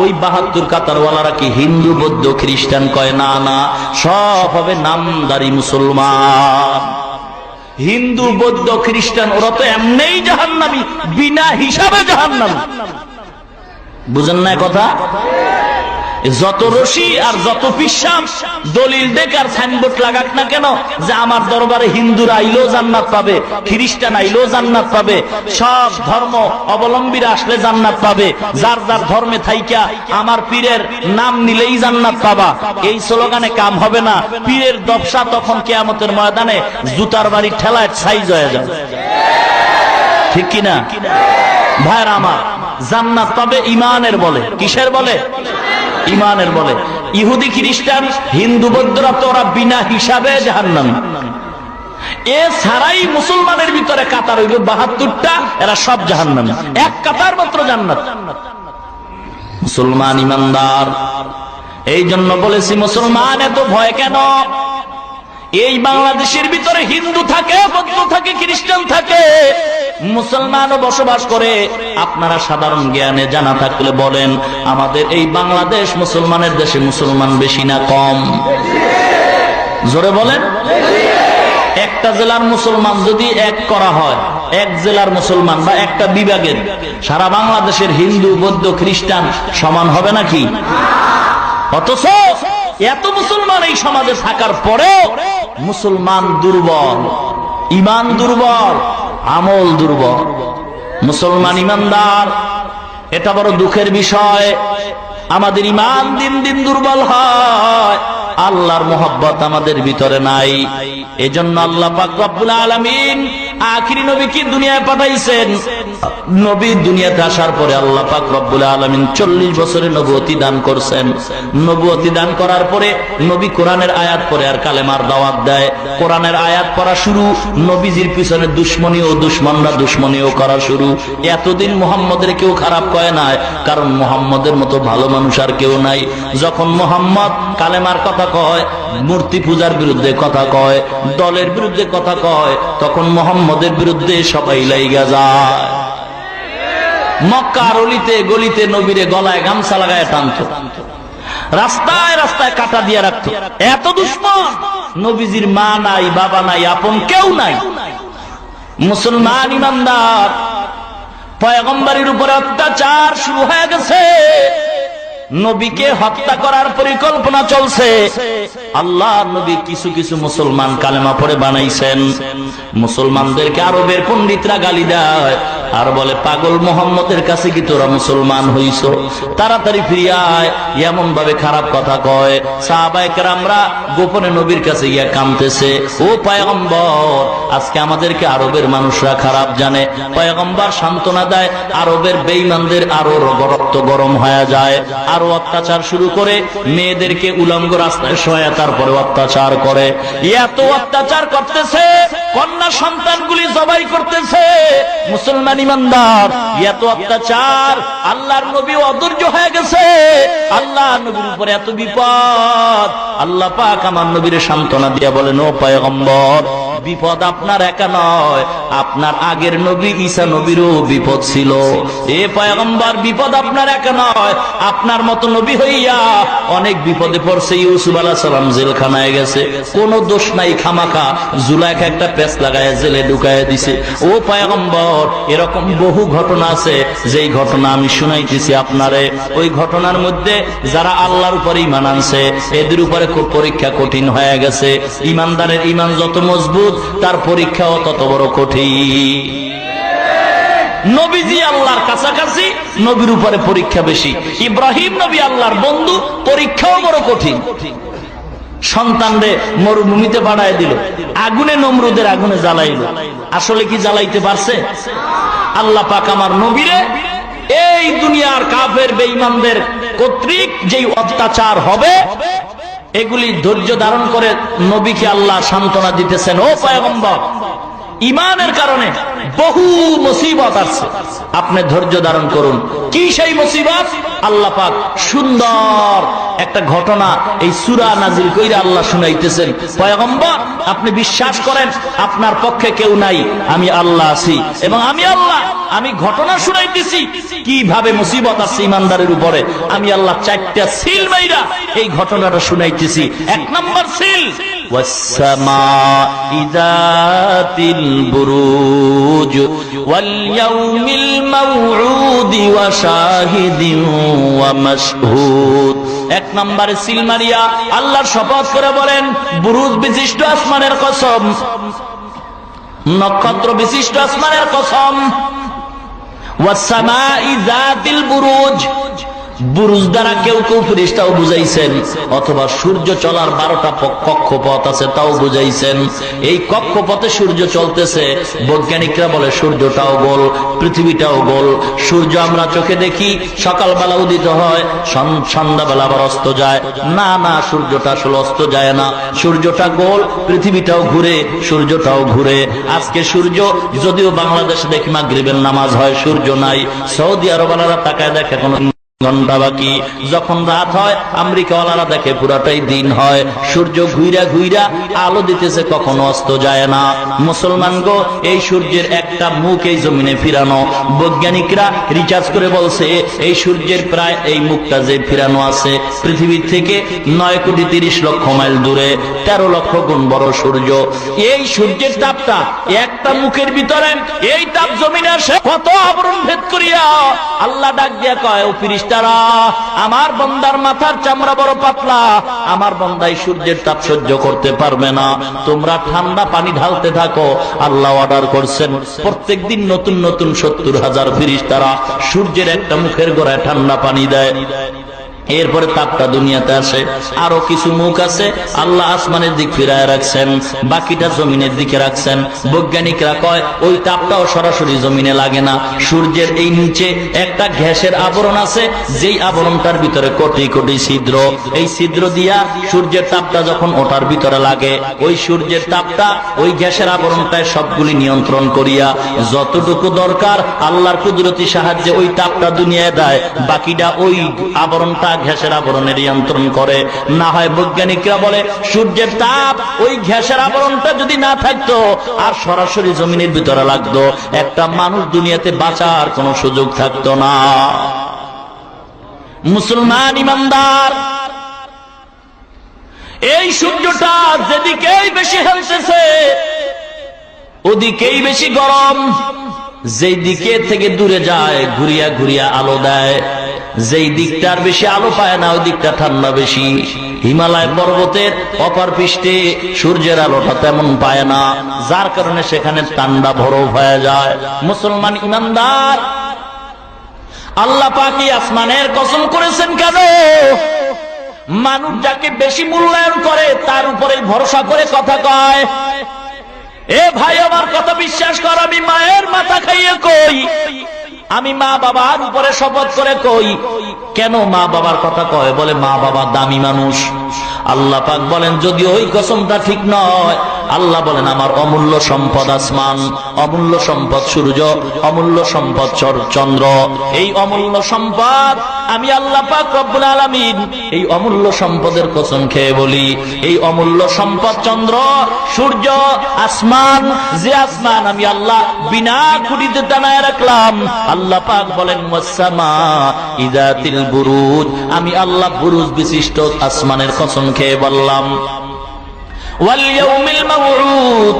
ওই ৭২ কাতারওয়ালারা কি হিন্দু, বৌদ্ধ, খ্রিস্টান? কয় না না, সব হবে নামদারি মুসলমান। হিন্দু, বৌদ্ধ, খ্রিস্টান ওরা তো এমনিই জাহান্নামী, বিনা হিসাবে জাহান্নামী। বুঝেন না কথা? যত রশি আর যত পিসাব দলিল দেখ আর সাইনবোর্ড লাগাক না কেন যে আমার দরবারে হিন্দুরা আইলেও জান্নাত পাবে, খ্রিস্টান আইলেও জান্নাত পাবে, সব ধর্ম অবলম্বীরা আসলে জান্নাত পাবে, যার যার ধর্মে থাইকা আমার পীরের নাম নিলেই জান্নাত পাবা, এই স্লোগানে কাম হবে না। পীরের দবসা তখন কিয়ামতের ময়দানে জুতার বাড়ি ঠেলায় সাইজ হয়ে যাবে। ঠিক কিনা ভাইরা আমার? জান্নাত পাবে ইমানের বলে। কিসের বলে? ইমানের বলে। ইহুদি, খ্রিস্টান, হিন্দু, বৌদ্ধরা তো ওরা বিনা হিসাবে জাহান্নামী। এ ছাড়াই মুসলমানের ভিতরে কাতার হইল ৭২টা, এরা সব জাহান্নামী, এক কাতার মাত্র জান্নাত। মুসলমান ইমানদার, এই জন্য বলেছি মুসলমান এত ভয় কেন? এই বাংলাদেশের ভিতরে হিন্দু থাকে, বৌদ্ধ থাকে, খ্রিস্টান থাকে, মুসলমানও বসবাস করে। আপনারা সাধারণ জ্ঞানে জানা থাকলে বলেন, আমাদের এই বাংলাদেশ মুসলমানের দেশে মুসলমান বেশি না কম? জোরে বলেন। একটা জেলার মুসলমান যদি এক করা হয়, এক জেলার মুসলমান বা একটা বিভাগের, সারা বাংলাদেশের হিন্দু, বৌদ্ধ, খ্রিস্টান সমান হবে নাকি? অথচ এত মুসলমান এই সমাজে থাকার পরেও মুসলমান দুর্বল, ইমান দুর্বল, আমল দুর্বল। মুসলমান ইমানদার, এটা বড় দুঃখের বিষয়। আমাদের ইমান দিন দিন দুর্বল হয়, আল্লাহর মোহাব্বত আমাদের ভিতরে নাই। এজন্য আল্লাহ পাক রব্বুল আলামিন আখিরি নবীকে দুনিয়ায় পাঠাইছেন। নবী দুনিয়াতে আসার পরে আল্লাহ পাক রব্বুল আলামিন ৪০ বছরের নবুয়তি দান করছেন। নবুয়তি দান করার পরে নবী কোরআনের আয়াত পড়ে আর কালেমার দাওয়াত দেয়। কোরআনের আয়াত পড়া শুরু, নবীজির পিছনে দুশ্মনী ও দুশ্মনরা দুশ্মনীও করা শুরু। এতদিন মুহাম্মদের কেউ খারাপ কয় নাই, কারণ মুহাম্মদের মতো ভালো মানুষ আর কেউ নাই। যখন মুহাম্মদ কালেমার কথা কয়, মূর্তি পূজার বিরুদ্ধে কথা কয়, দলের বিরুদ্ধে কথা কয়, তখন মুহাম্মদের বিরুদ্ধে সবাই লাইগা যায়। মক্কার অলিতে গলিতে নবীরে গলায় গামছা লাগায় টানত, রাস্তায় রাস্তায় কাটা দিয়ে রাখত। এত দুশ্মন, নবীজির মা নাই, বাবা নাই, আপন কেউ নাই। মুসলমান ইমানদার, পয়গম্বরের উপরে অত্যাচার শুরু হয়ে গেছে, নবীকে হত্যা করার পরিকল্পনা চলছে। আল্লাহ নবী কিছু কিছু মুসলমান কালেমা পড়ে বানাইছেন। মুসলমানদেরকে আরবের পণ্ডিতরা গালি দেয় আর বলে, পাগল মুহাম্মদের কাছে কি তোরা মুসলমান হইছ? তাড়াতাড়ি ফিরে আয়, এমন ভাবে খারাপ কথা কয়। সাহাবায়ে কেরামরা গোপনে নবীর কাছে গিয়া কাঁদতেছে, ও পয়গম্বর, আজকে আমাদেরকে আরবের মানুষরা খারাপ জানে। পয়গম্বর সান্ত্বনা দেয়, আরবের বেঈমানদের আরো রক্ত গরম হয়ে যায়, আরো অত্যাচার শুরু করে, মেয়েদেরকে উলঙ্গ রাস্তায় শোয়া তারপরে অত্যাচার করে। এত অত্যাচার করতেছে, কন্যা সন্তানগুলি জবাই করতেছে। মুসলমান ইমানদার, এত অত্যাচার, আল্লাহর নবী অধৈর্য হয়ে গেছে। আল্লাহ নবীর উপরে এত বিপদ, আল্লাহ পাক আমার নবীর সান্ত্বনা দিয়া বলেন, ও পয়গম্বর, বিপদ আপনার একা নয়, আপনার আগের নবী ঈসা নবীরও বিপদ ছিল। এ পয়গম্বর, বিপদ আপনার একা নয়, আপনার মতো নবী হইয়া অনেক বিপদে পড়ছে। ইউসুফ আলাইহিস সালাম জেলখানায় গেছে, কোন দোষ নাই, খামাখা জুলাইখা একটা পেঁচ লাগায় জেলে ঢুকায় দিছে। ও পয়গম্বর, এরকম বহু ঘটনা আছে, যেই ঘটনা আমি শুনাইতেছি আপনারে। ওই ঘটনার মধ্যে যারা আল্লাহর উপর ঈমান আনছে, এদের উপরে খুব পরীক্ষা কঠিন হয়ে গেছে। ঈমানদারের ঈমান যত মজবুত, তার পরীক্ষাও তত বড় কঠিন। নবীজি আল্লাহর কাছাকাছি, নবীর উপরে পরীক্ষা বেশি। ইব্রাহিম নবী আল্লাহর বন্ধু, পরীক্ষাও বড় কঠিন। সন্তানরে মরুভূমিতে পাঠায় দিল, আগুনে, নমরুদের আগুনে জ্বালাইল। আসলে কি জ্বালাইতে পারছে? আল্লাহ পাক আমার নবীরে এই দুনিয়ার কাফের বেঈমানদের কর্তৃক যেই অত্যাচার হবে, এগুলি ধৈর্য ধারণ করে নবীকে আল্লাহ সান্ত্বনা দিতেছেন, ও পয়গম্বর, ঈমানের কারণে বহু মুসিবত আছে, আপনি ধৈর্য ধারণ করুন। কি সেই মুসিবত? আল্লাহ পাক সুন্দর একটা ঘটনা এই সূরা নাজিল কইরা আল্লাহ শুনাইতেছেন, পয়গম্বর, আপনি বিশ্বাস করেন আপনার পক্ষে কেউ নাই, আমি আল্লাহ আছি, এবং আমি আল্লাহ, আমি ঘটনা শুনাইতেছি কিভাবে মুসিবত আছে ইমানদারের উপরে। আমি আল্লাহ 4টা সিল মাইরা এই ঘটনাটা শুনাইতেছি। 1 নম্বর সিল, ওয়াস-সামা'i যাতিল বুরুজ ওয়াল ইয়াউমিল মাউউদি ওয়া শাহিদিন ওয়া মাশহুদ। 1 নম্বরে সিল মারিয়া আল্লাহর শপথ করে বলেন, বুরুজ বিশিষ্ট আসমানের কসম, নক্ষত্র বিশিষ্ট আসমানের কসম, ওয়াস-সামা'i যাতিল বুরুজ, বুরুজ দ্বারা কেউ কেউ ফেরেশতাও বুঝাইছেন, অথবা সূর্য চলার 12টা কক্ষপথ আছে তাও বুঝাইছেন। এই কক্ষপথে সূর্য চলতেছে, বৈজ্ঞানিকরা বলে সূর্যটাও গোল, পৃথিবীটাও গোল। সূর্য আমরা চোখে দেখি, সকালবেলা উদিত হয়, সন্ধ্যাবেলা আবার অস্ত যায়। না না, সূর্যটা আসলে অস্ত যায় না, সূর্যটা গোল, পৃথিবীটাও ঘুরে, সূর্যটাও ঘুরে। আজকে সূর্য, যদিও বাংলাদেশে দেখি মাগরিবের নামাজ হয়, সূর্য নাই। সৌদি আরবালারা তাকায় দেখে কোনো ঘন্টা বাকি, যখন রাত হয় আমেরিকাওয়ালারা দেখে পুরাটাই দিন হয়। সূর্য ঘুইরা ঘুইরা আলো দিতেছে, কখনো অস্ত যায় না। মুসলমান গো, এই সূর্যের একটা মুখ এই জমিনে ফিরানো। বৈজ্ঞানিকরা রিসার্চ করে বলছে, এই সূর্যের প্রায় এই মুখটা যে ফিরানো আছে, পৃথিবীর থেকে 9,30,00,000 মাইল দূরে, 13 লক্ষ গুণ বড় সূর্য। এই সূর্যের তাপটা একটা মুখের ভিতরে, এই তাপ জমিনে আসে কত আবরণ ভেদ করিয়া। আল্লাহ ডাক দিয়া কয়, ও ফিরিস্তারা, আমার বান্দার মাথার চামড়া বড় পাতলা, আমার বান্দাই সূর্যের তাপ সহ্য করতে পারবে না, তোমরা ঠান্ডা পানি ঢালতে থাকো। আল্লাহ অর্ডার করছেন, প্রত্যেকদিন নতুন নতুন 70,000 ফিরিস্তারা সূর্যের একটা মুখের গোড়ায় ঠান্ডা পানি দেয়। এরপরে তাপটা দুনিয়াতে আসে। আরো কিছু মুখ আছে আল্লাহ আসমানের দিক ফিরায় রাখছেন, বাকিটা জমিনের দিকে রাখছেন। বৈজ্ঞানিকরা কয়, ওই তাপটাও সরাসরি জমিনে লাগে না। সূর্যের এই নিচে একটা গ্যাসের আবরণ আছে, যেই আবরণটার ভিতরে কোটি কোটি ছিদ্র। এই ছিদ্র দিয়া সূর্যের তাপটা যখন ওটার ভিতরে লাগে, ওই সূর্যের তাপটা ওই গ্যাসের আবরণটায় সবগুলি নিয়ন্ত্রণ করিয়া যতটুকু দরকার আল্লাহর কুদরতি সাহায্যে ওই তাপটা দুনিয়ায় দেয়, বাকিটা ওই আবরণটা গ্যাসের আবরণে নিয়ন্ত্রণ করে। না হয় বৈজ্ঞানিকরা বলে, সূর্যের তাপ ওই গ্যাসের আবরণটা যদি না থাকতো আর সরাসরি জমিনের ভিতরে লাগতো, একটা মানুষ দুনিয়াতে বাঁচার কোনো সুযোগ থাকতো না। মুসলমান ইমানদার, এই সূর্যটা যেদিকেই বেশি হেলতেছে ওদিকেই বেশি গরম, যেই দিকে থেকে দূরে যায় ঘুরিয়া ঘুরিয়া আলো দেয়। যেই দিকটার বেশি আলো পায় না ওই দিকটা ঠান্ডা বেশি। হিমালয় পর্বতের অপর পৃষ্ঠে সূর্যের আলোটা তেমন পায় না, যার কারণে সেখানে ঠান্ডা বরফ হয়ে যায়। মুসলমান ইমানদার, আল্লাহ পাক আসমানের কসম করেছেন কেন? মানুষ যাকে বেশি মূল্যায়ন করে তার উপরে ভরসা করে কথা কয়। এ ভাই, আমার কথা বিশ্বাস কর, আমি মায়ের মাথা খাইয়ে কই, আমি মা বাবার উপরে শপথ করে কই। কেন মা বাবার কথা কয়? বলে মা বাবা দামি মানুষ। আল্লাহ পাক বলেন, যদি ওই কসমটা ঠিক নয়, আল্লাহ বলেন আমার অমূল্য সম্পদ আসমান, অমূল্য সম্পদ সূর্য, অমূল্য সম্পদ চন্দ্র। এই অমূল্য সম্পদ আমি আল্লাহ পাক রব্বুল আলামিন এই অমূল্য সম্পদের কসম খেয়ে বলি, এই অমূল্য সম্পদ চন্দ্র, সূর্য, আসমান, যে আসমান আমি আল্লাহ বিনা খুঁটিতে টানায় রাখলাম। আল্লাহ পাক বলেন ওয়াসসামা ইযাতিল বুরুজ, আমি আল্লাহ বুরুজ বিশিষ্ট আসমানের কসম খেয়ে বললাম। ওয়াল ইয়াউমিল মাউউদ,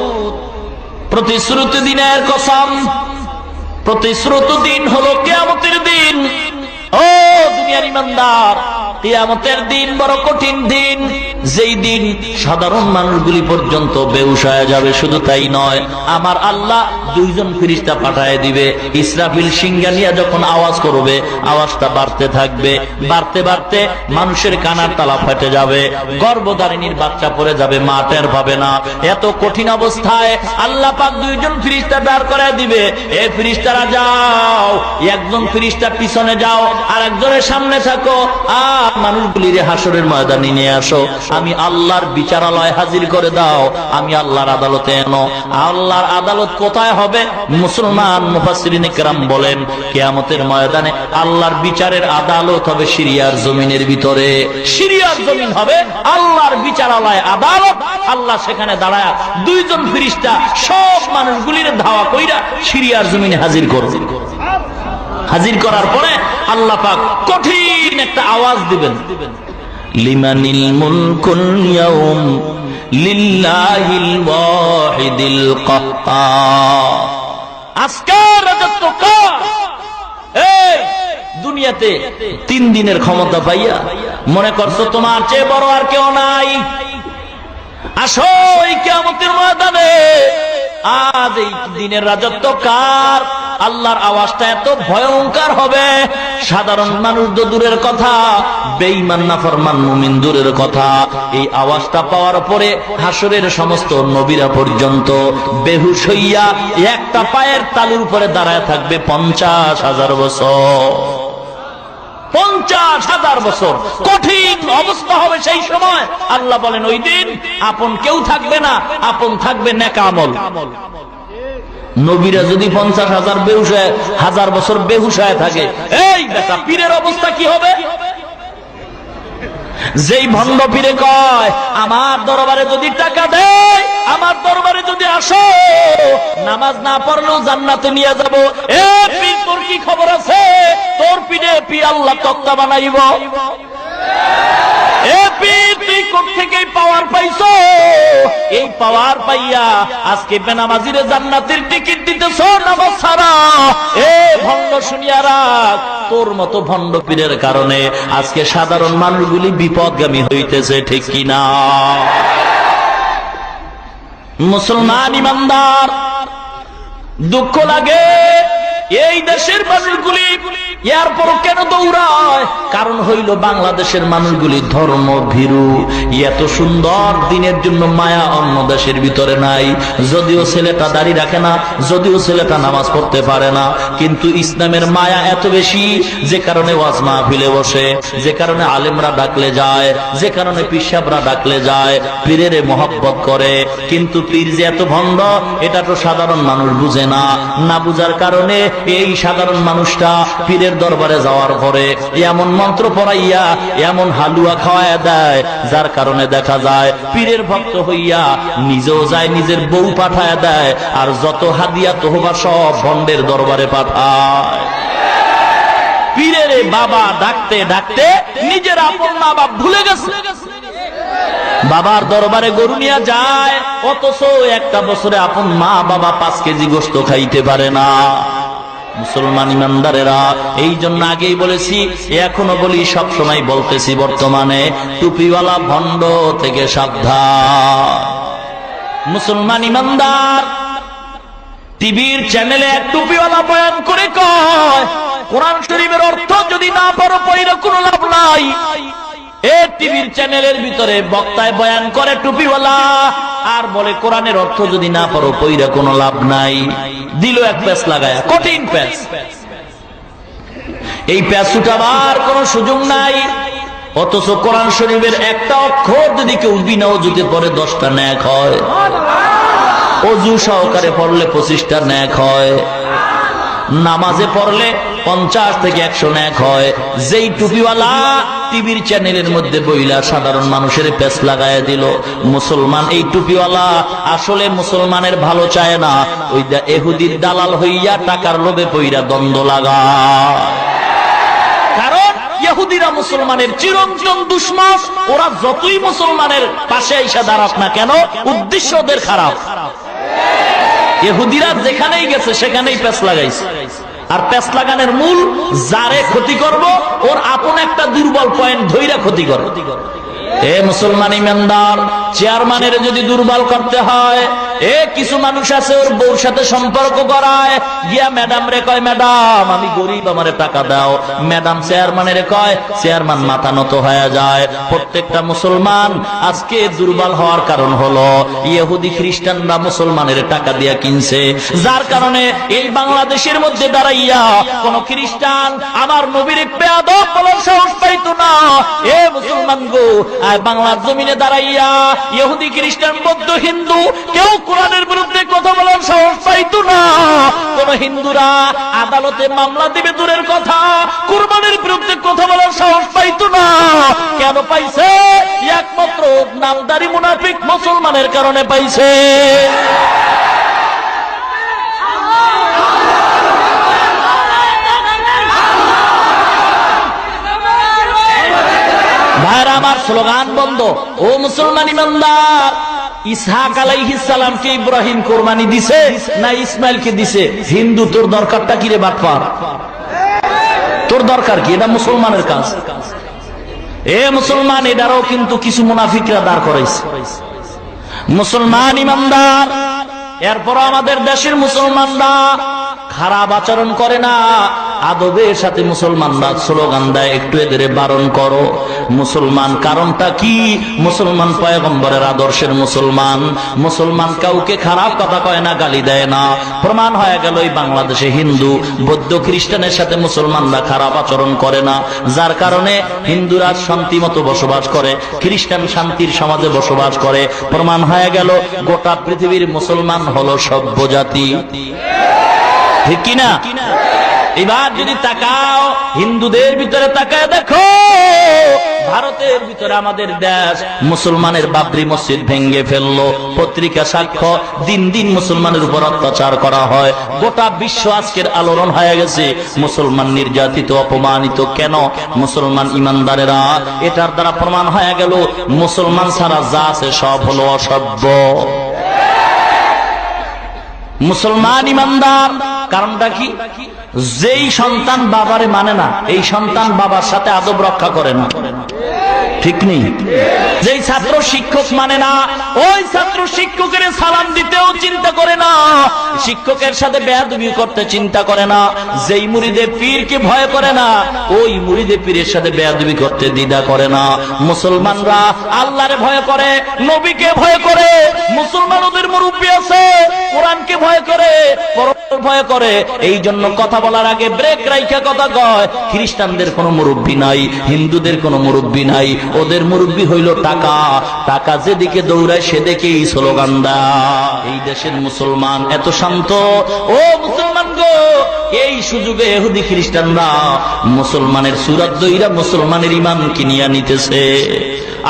প্রতিশ্রুতি দিনের কসম। প্রতিশ্রুত দিন হলো কিয়ামতের দিন। ও দুনিয়ার ইমানদার, কিয়ামতের দিন বড় কঠিন দিন, যেই দিন সাধারণ মানুষগুলি পর্যন্ত বেহুশ হয়ে যাবে। শুধু তাই নয়, আমার আল্লাহ দুইজন ফেরেশতা পাঠায় দিবে। ইসরাফিল সিংহা নিয়ে যখন আওয়াজ করবে, আওয়াজটা বাড়তে থাকবে, বাড়তে বাড়তে মানুষের কানার তালা ফেটে যাবে, গর্ভধারিণীর বাচ্চা পড়ে যাবে, মা টের পাবে না। এত কঠিন অবস্থায় আল্লাহ পাক দুইজন ফেরেশতা বের করে দিবে। এ ফেরেশতারা যাও, একজন ফেরেশতা পিছনে যাও, আর একজনের সামনে থাকো, আর মানুষগুলির হাসরের ময়দানে নিয়ে আসো, আমি আল্লাহর বিচারালয় হাজির করে দাও, আমি আল্লাহর আদালতে এনো। আল্লাহর আদালত কোথায় হবে? মুসলমান মুফাসসিরিনে কেরাম বলেন কিয়ামতের ময়দানে আল্লাহর বিচারের আদালত হবে সিরিয়ার জমিনের ভিতরে। সিরিয়ার জমিন হবে আল্লাহর বিচারালয় আদালত। আল্লাহ সেখানে দাঁড়ায় দুইজন ফেরেশতা সব মানুষগুলির ধাওয়া কইরা সিরিয়ার জমিনে হাজির করবে। হাজির করার পরে আল্লাহ পাক কঠিন একটা আওয়াজ দিবেন, লিমানিল মুলকুল ইয়াউম লিল্লাহিল ওয়াহিদিল কাহ্হার। আজকের রাজত্ব কার? এই দুনিয়াতে 3 দিনের ক্ষমতা পাইয়া মনে করছো তোমার চেয়ে বড় আর কেউ নাই। আসো এই কিয়ামতের ময়দানে, আজ এই দিনের রাজত্ব কার? আল্লাহর আওয়াজটা এত ভয়ঙ্কর হবে, সাধারণ মানুষ তো দূরের কথা, বেঈমান নাফরমান মুমিন দূরের কথা। এই আওয়াজটা পাওয়ার পরে হাসরের সমস্ত নবীরা পর্যন্ত বেহুশ হইয়া একটা পায়ের তালুর উপরে দাঁড়ায় থাকবে 50,000 বছর। 50,000 বছর কঠিন অবস্থা হবে সেই সময়। আল্লাহ বলেন ওই দিন আপন কেউ থাকবে না, আপন থাকবে নেক আমল। নবীরা যদি 50,000 বেহুশ হয়ে 1000 বছর বেহুশ হয়ে থাকে, এই বেটা পীরের অবস্থা কি হবে? যেই ভণ্ড পীরে কয় আমার দরবারে যদি টাকা দেয়, আমার দরবারে যদি আসো, নামাজ না পড়লেও জান্নাতে নিয়ে যাব। এ পীর তোর কি খবর আছে? তোর পীরে পীর আল্লাহ তক্তা বানাইব। এ পীর তুই কোত্থেকে পাওয়ার পাইছো? এই পাওয়ার পাইয়া আজকে বেনামাজিরে জান্নাতের টিকিট দিতেছ নামাজ ছাড়া। এ ভণ্ড শুনিয়া রাখ, তোর মতো ভণ্ড পীরের কারণে আজকে সাধারণ মানুষগুলি বিপদগামী হইতেছে, ঠিক কিনা? মুসলমান ইমানদার, দুঃখ লাগে এই দেশের মানুষগুলি এরপর কেন দৌড়ায়? কারণ হইল বাংলাদেশের মানুষগুলি ধর্ম ভীরু। এত সুন্দর দিনের জন্য মায়া অন্য দেশের ভিতরে নাই। যদিও ছেলেটা দাড়ি রাখে না, যদিও ছেলেটা নামাজ পড়তে পারে না, কিন্তু ইসলামের মায়া এত বেশি, যে কারণে ওয়াজ মাহফিলে বসে, যে কারণে আলেমরা ডাকলে যায়, যে কারণে পিসাবরা ডাকলে যায়, পীরের মহব্বত করে। কিন্তু পীর যে এত ভণ্ড এটা তো সাধারণ মানুষ বুঝে না। না বুঝার কারণে এই সাধারণ মানুষটা পীরের দরবারে যাওয়ার পরে এমন মন্ত্র পড়াইয়া, এমন হালুয়া খাওয়াইয়া দেয়, যার কারণে দেখা যায় পীরের ভক্ত হইয়া নিজেও যায়, নিজের বউ পাঠায় দেয়, আর যত হাদিয়া তোহবা সব ভণ্ডের দরবারে পাঠায়। পীরের বাবা ডাকতে ডাকতে নিজের আপন মা বাপ ভুলে গেছে। বাবার দরবারে গরু নিয়ে যায়, অথচ একটা বছরে আপন মা বাবা 5 কেজি গোশত খাইতে পারে না। মুসলমান ইমানদারেরা, এই জন্য আগেই বলেছি, এখনো বলি, সব সময় বলতেছি, বর্তমানে টুপিওয়ালা ভণ্ড থেকে সাবধান। মুসলমান ইমানদার, টিভির চ্যানেলে এক টুপিওয়ালা বয়ান করে কয় কোরআন শরীফের অর্থ যদি না পারো পয়রা কোনো লাভ নাই। এই টিভির চ্যানেলের ভিতরে বক্তায় বয়ান করে টুপিওয়ালা, আর বলে কোরআনের অর্থ যদি না পারো পয়রা কোনো লাভ নাই। দিল এক প্যাচ লাগায়া, কঠিন প্যাচ। এই প্যাচ উঠাবার কোনো সুযোগ নাই। ও অথচ কোরআন শরীফের একটা অক্ষর যদি কেউ বিনা অজুতে পড়ে 10টা নেক হয়, অজু সহকারে পড়লে 25টা নেক হয়, নামাজে পড়লে 50 থেকে 100 নেক হয়। যেই টুপিওয়ালা টিভির চ্যানেলের মধ্যে বইলা সাধারণ মানুষের পেছ লাগায় দিল, মুসলমান এই টুপিওয়ালা আসলে মুসলমানের ভালো চায় না, ওই ইহুদির দালাল হইয়া টাকার লোভে পইরা দ্বন্দ্ব লাগা। কারণ ইহুদিরা মুসলমানের চিরন্তন দুশমন, ওরা যতই মুসলমানের পাশে এসে দাঁড়াক না কেন, উদ্দেশ্য ওদের খারাপ। ইহুদিরা যেখানেই গেছে সেখানেই পেছ লাগাইছে, আর পেছ লাগানোর মূল যারে ক্ষতি করব ওর আপন একটা দুর্বল পয়েন্ট ধইরা ক্ষতি করে। এ মুসলমান ইমানদার, চেয়ারম্যানের যদি দুর্বল করতে হয়, কিছু মানুষ আছে ওর বউর সাথে সম্পর্ক করায়, গিয়া ম্যাডাম রে কয়, ম্যাডাম আমি গরিব, আমারে টাকা দাও। ম্যাডাম চেয়ারম্যানের কয়, চেয়ারম্যান মাথা নত হয়ে যায়। প্রত্যেকটা মুসলমান আজকে দুর্বল হওয়ার কারণ হলো ইহুদি খ্রিস্টানরা মুসলমানের টাকা দিয়া কিনছে, যার কারণে এই বাংলাদেশের মধ্যে দাঁড়াইয়া কোন খ্রিস্টান আমার নবীর বেয়াদব বলার সাহস পাইতো না। এ মুসলমান গো, বাংলার জমিনে দাঁড়াইয়া ইহুদি খ্রিস্টান বৌদ্ধ হিন্দু কেউ কোরআনের বিরুদ্ধে কথা বলার সাহস পাইতো না। কোন হিন্দুরা আদালতে মামলা দিবে দূরের কথা, কুরবানির বিরুদ্ধে কথা বলার সাহস পাইতো না। কেন পাইছে? একমাত্র নামদারি মুনাফিক মুসলমানের কারণে পাইছে। ভাইরা আমার, স্লোগান বন্ধ। ও মুসলমান ইমানদার, ইসহাক আলাইহিস সালামকে ইব্রাহিম কোরবানি দিছে না ইসমাইলকে দিছে? হিন্দু, তোর দরকারটা কি রে বাটপার? তোর দরকার কি? এটা মুসলমানের কাজ। এ মুসলমান, এটারও কিন্তু কিছু মুনাফিকরা দাঁড় করাইছে। মুসলমান ইমানদার, এরপর আমাদের দেশের মুসলমানরা খারাপ আচরণ করে না, আদবের সাথে মুসলমানরা স্লোগান দেয়, একটু এদের বারণ করো। মুসলমান কারণটা কি? মুসলমান পয়গম্বরের আদর্শের মুসলমান। মুসলমান কাউকে খারাপ কথা কয় না, গালি দেয় না। প্রমাণ হয়ে গেল এই বাংলাদেশে হিন্দু বৌদ্ধ খ্রিস্টানের সাথে মুসলমানরা খারাপ আচরণ করে না, যার কারণে হিন্দুরা শান্তি মতো বসবাস করে, খ্রিস্টান শান্তির সমাজে বসবাস করে। প্রমাণ হয়ে গেল গোটা পৃথিবীর মুসলমান হলো সভ্য জাতি, ঠিক কিনা? এবার যদি তাকাও হিন্দুদের ভিতরে তাকায় দেখো, ভারতের ভিতরে আমাদের দেশ মুসলমানের বাবরি মসজিদ ভেঙ্গে ফেললো, পত্রিকা সাক্ষ্য, দিন দিন মুসলমানের উপর অত্যাচার করা হয়। গোটা বিশ্ব আজকের আলোড়ন হয়ে গেছে, মুসলমান নির্যাতিত অপমানিত কেন? মুসলমান ইমানদারেরা, এটার দ্বারা প্রমাণ হয়ে গেল মুসলমান ছাড়া যা আছে সব হলো অসভ্য। মুসলমান ইমানদার, কারণটা কি? যেই সন্তান বাবারে মানে না, এই সন্তান বাবার সাথে আদব রক্ষা করে না, ঠিক নেই? যেই ছাত্র শিক্ষক মানে না, ওই ছাত্র শিক্ষকের সালাম দিতেও চিন্তা করে না, শিক্ষকের সাথে বেয়াদবি করতে চিন্তা করে না। যেই মুরিদে পীরকে ভয় করে না, ওই মুরিদে পীরের সাথে বেয়াদবি করতে দ্বিধা করে না। মুসলমানরা আল্লাহরে ভয় করে, নবীকে ভয় করে, মুসলমান ওদের মুরব্বী আছে, কোরআনকে ভয় করে, পরস্পর ভয় করে। এই জন্য কথা বলার আগে ব্রেক রাইখা কথা কয়। খ্রিস্টানদের কোনো মুরব্বী নাই, হিন্দুদের কোনো মুরব্বী নাই, ওদের মুরব্বী হইল টাকা। টাকা যেদিকে দৌড়ায় সেদিকেই স্লোগান দেয়। এই দেশের মুসলমান এত শান্ত। ও মুসলমান গো, এই সুযোগে ইহুদি খ্রিস্টানরা মুসলমানের সুরাত দইরা মুসলমানের ইমান কিনিয়া নিতেছে।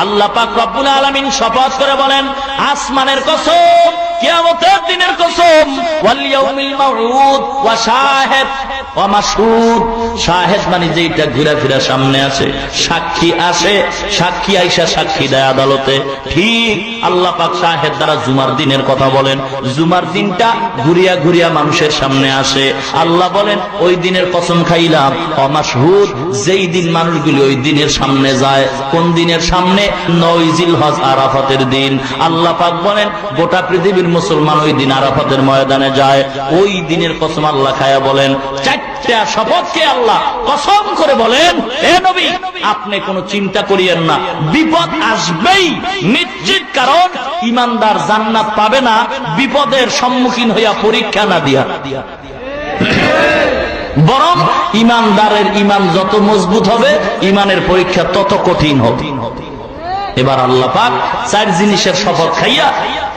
আল্লাহ পাক রব্বুল আলামিন শপথ করে বলেন, আসমানের কসম, কিয়ামতের দিনের কসম, ওয়াল ইয়াউমিল মাউউদ ওয়া শাহিদ ওয়া মাশহুদ। শাহিদ মানে যেটা ঘুরে ফিরে সামনে আসে, সাক্ষী আসে, সাক্ষী আইসা সাক্ষী দেয় আদালতে। ঠিক আল্লাহ পাক শাহিদ দ্বারা জুমার দিনের কথা বলেন। জুমার দিনটা ঘুরিয়া ঘুরিয়া মানুষের সামনে আসে। আল্লাহ বলেন, ওই দিনের কসম খাইলাম। ওয়া মাশহুদ, যেই দিন মানুষগুলি ওই দিনের সামনে যায়। কোন দিনের সামনে? 9 জিলহজ, আরাফাতের দিন। আল্লাহ পাক বলেন, গোটা পৃথিবীর মুসলমান ওই দিন আরাফাতের ময়দানে যায়। ওই দিনের কসম আল্লাহ খায়া বলেন, 4টা শপথকে আল্লাহ কসম করে বলেন, হে নবী, আপনি কোনো চিন্তা করিয়েন না, বিপদ আসবেই নিশ্চিত। কারণ ইমানদার জান্নাত পাবে না বিপদের সম্মুখীন হইয়া, পরীক্ষা না দিয়া। বরং ইমানদারের ইমান যত মজবুত হবে ইমানের পরীক্ষা তত কঠিন হবে। এবার আল্লাহ পাক চার জিনিসের শপথ খাইয়া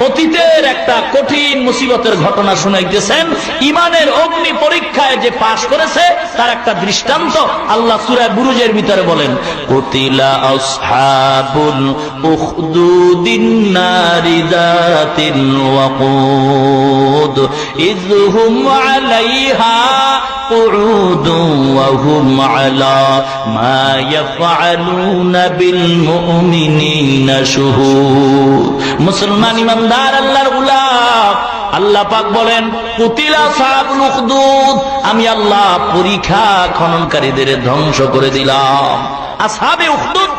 অতীতের একটা কঠিন মুসিবতের ঘটনা শুনাইতেছেন। ইমানের অগ্নি পরীক্ষায় যে পাশ করেছে তার একটা দৃষ্টান্ত আল্লাহ সূরা বুরুজের ভিতরে বলেন, কুতিলা আসহাবুল উখদুদিন নারি যাতিল ওয়াকুদ ইযহুম আলাইহা قعود وهم على ما يفعلون بالمؤمنين شهود। মুসলমান ইমানদার আল্লাহর গোলাম, আল্লাহ পাক বলেন কুতিলা আসহাবুল উখদুদ, আমি আল্লাহ পরীক্ষা খননকারীদের ধ্বংস করে দিলাম। আসহাবে উখদুদ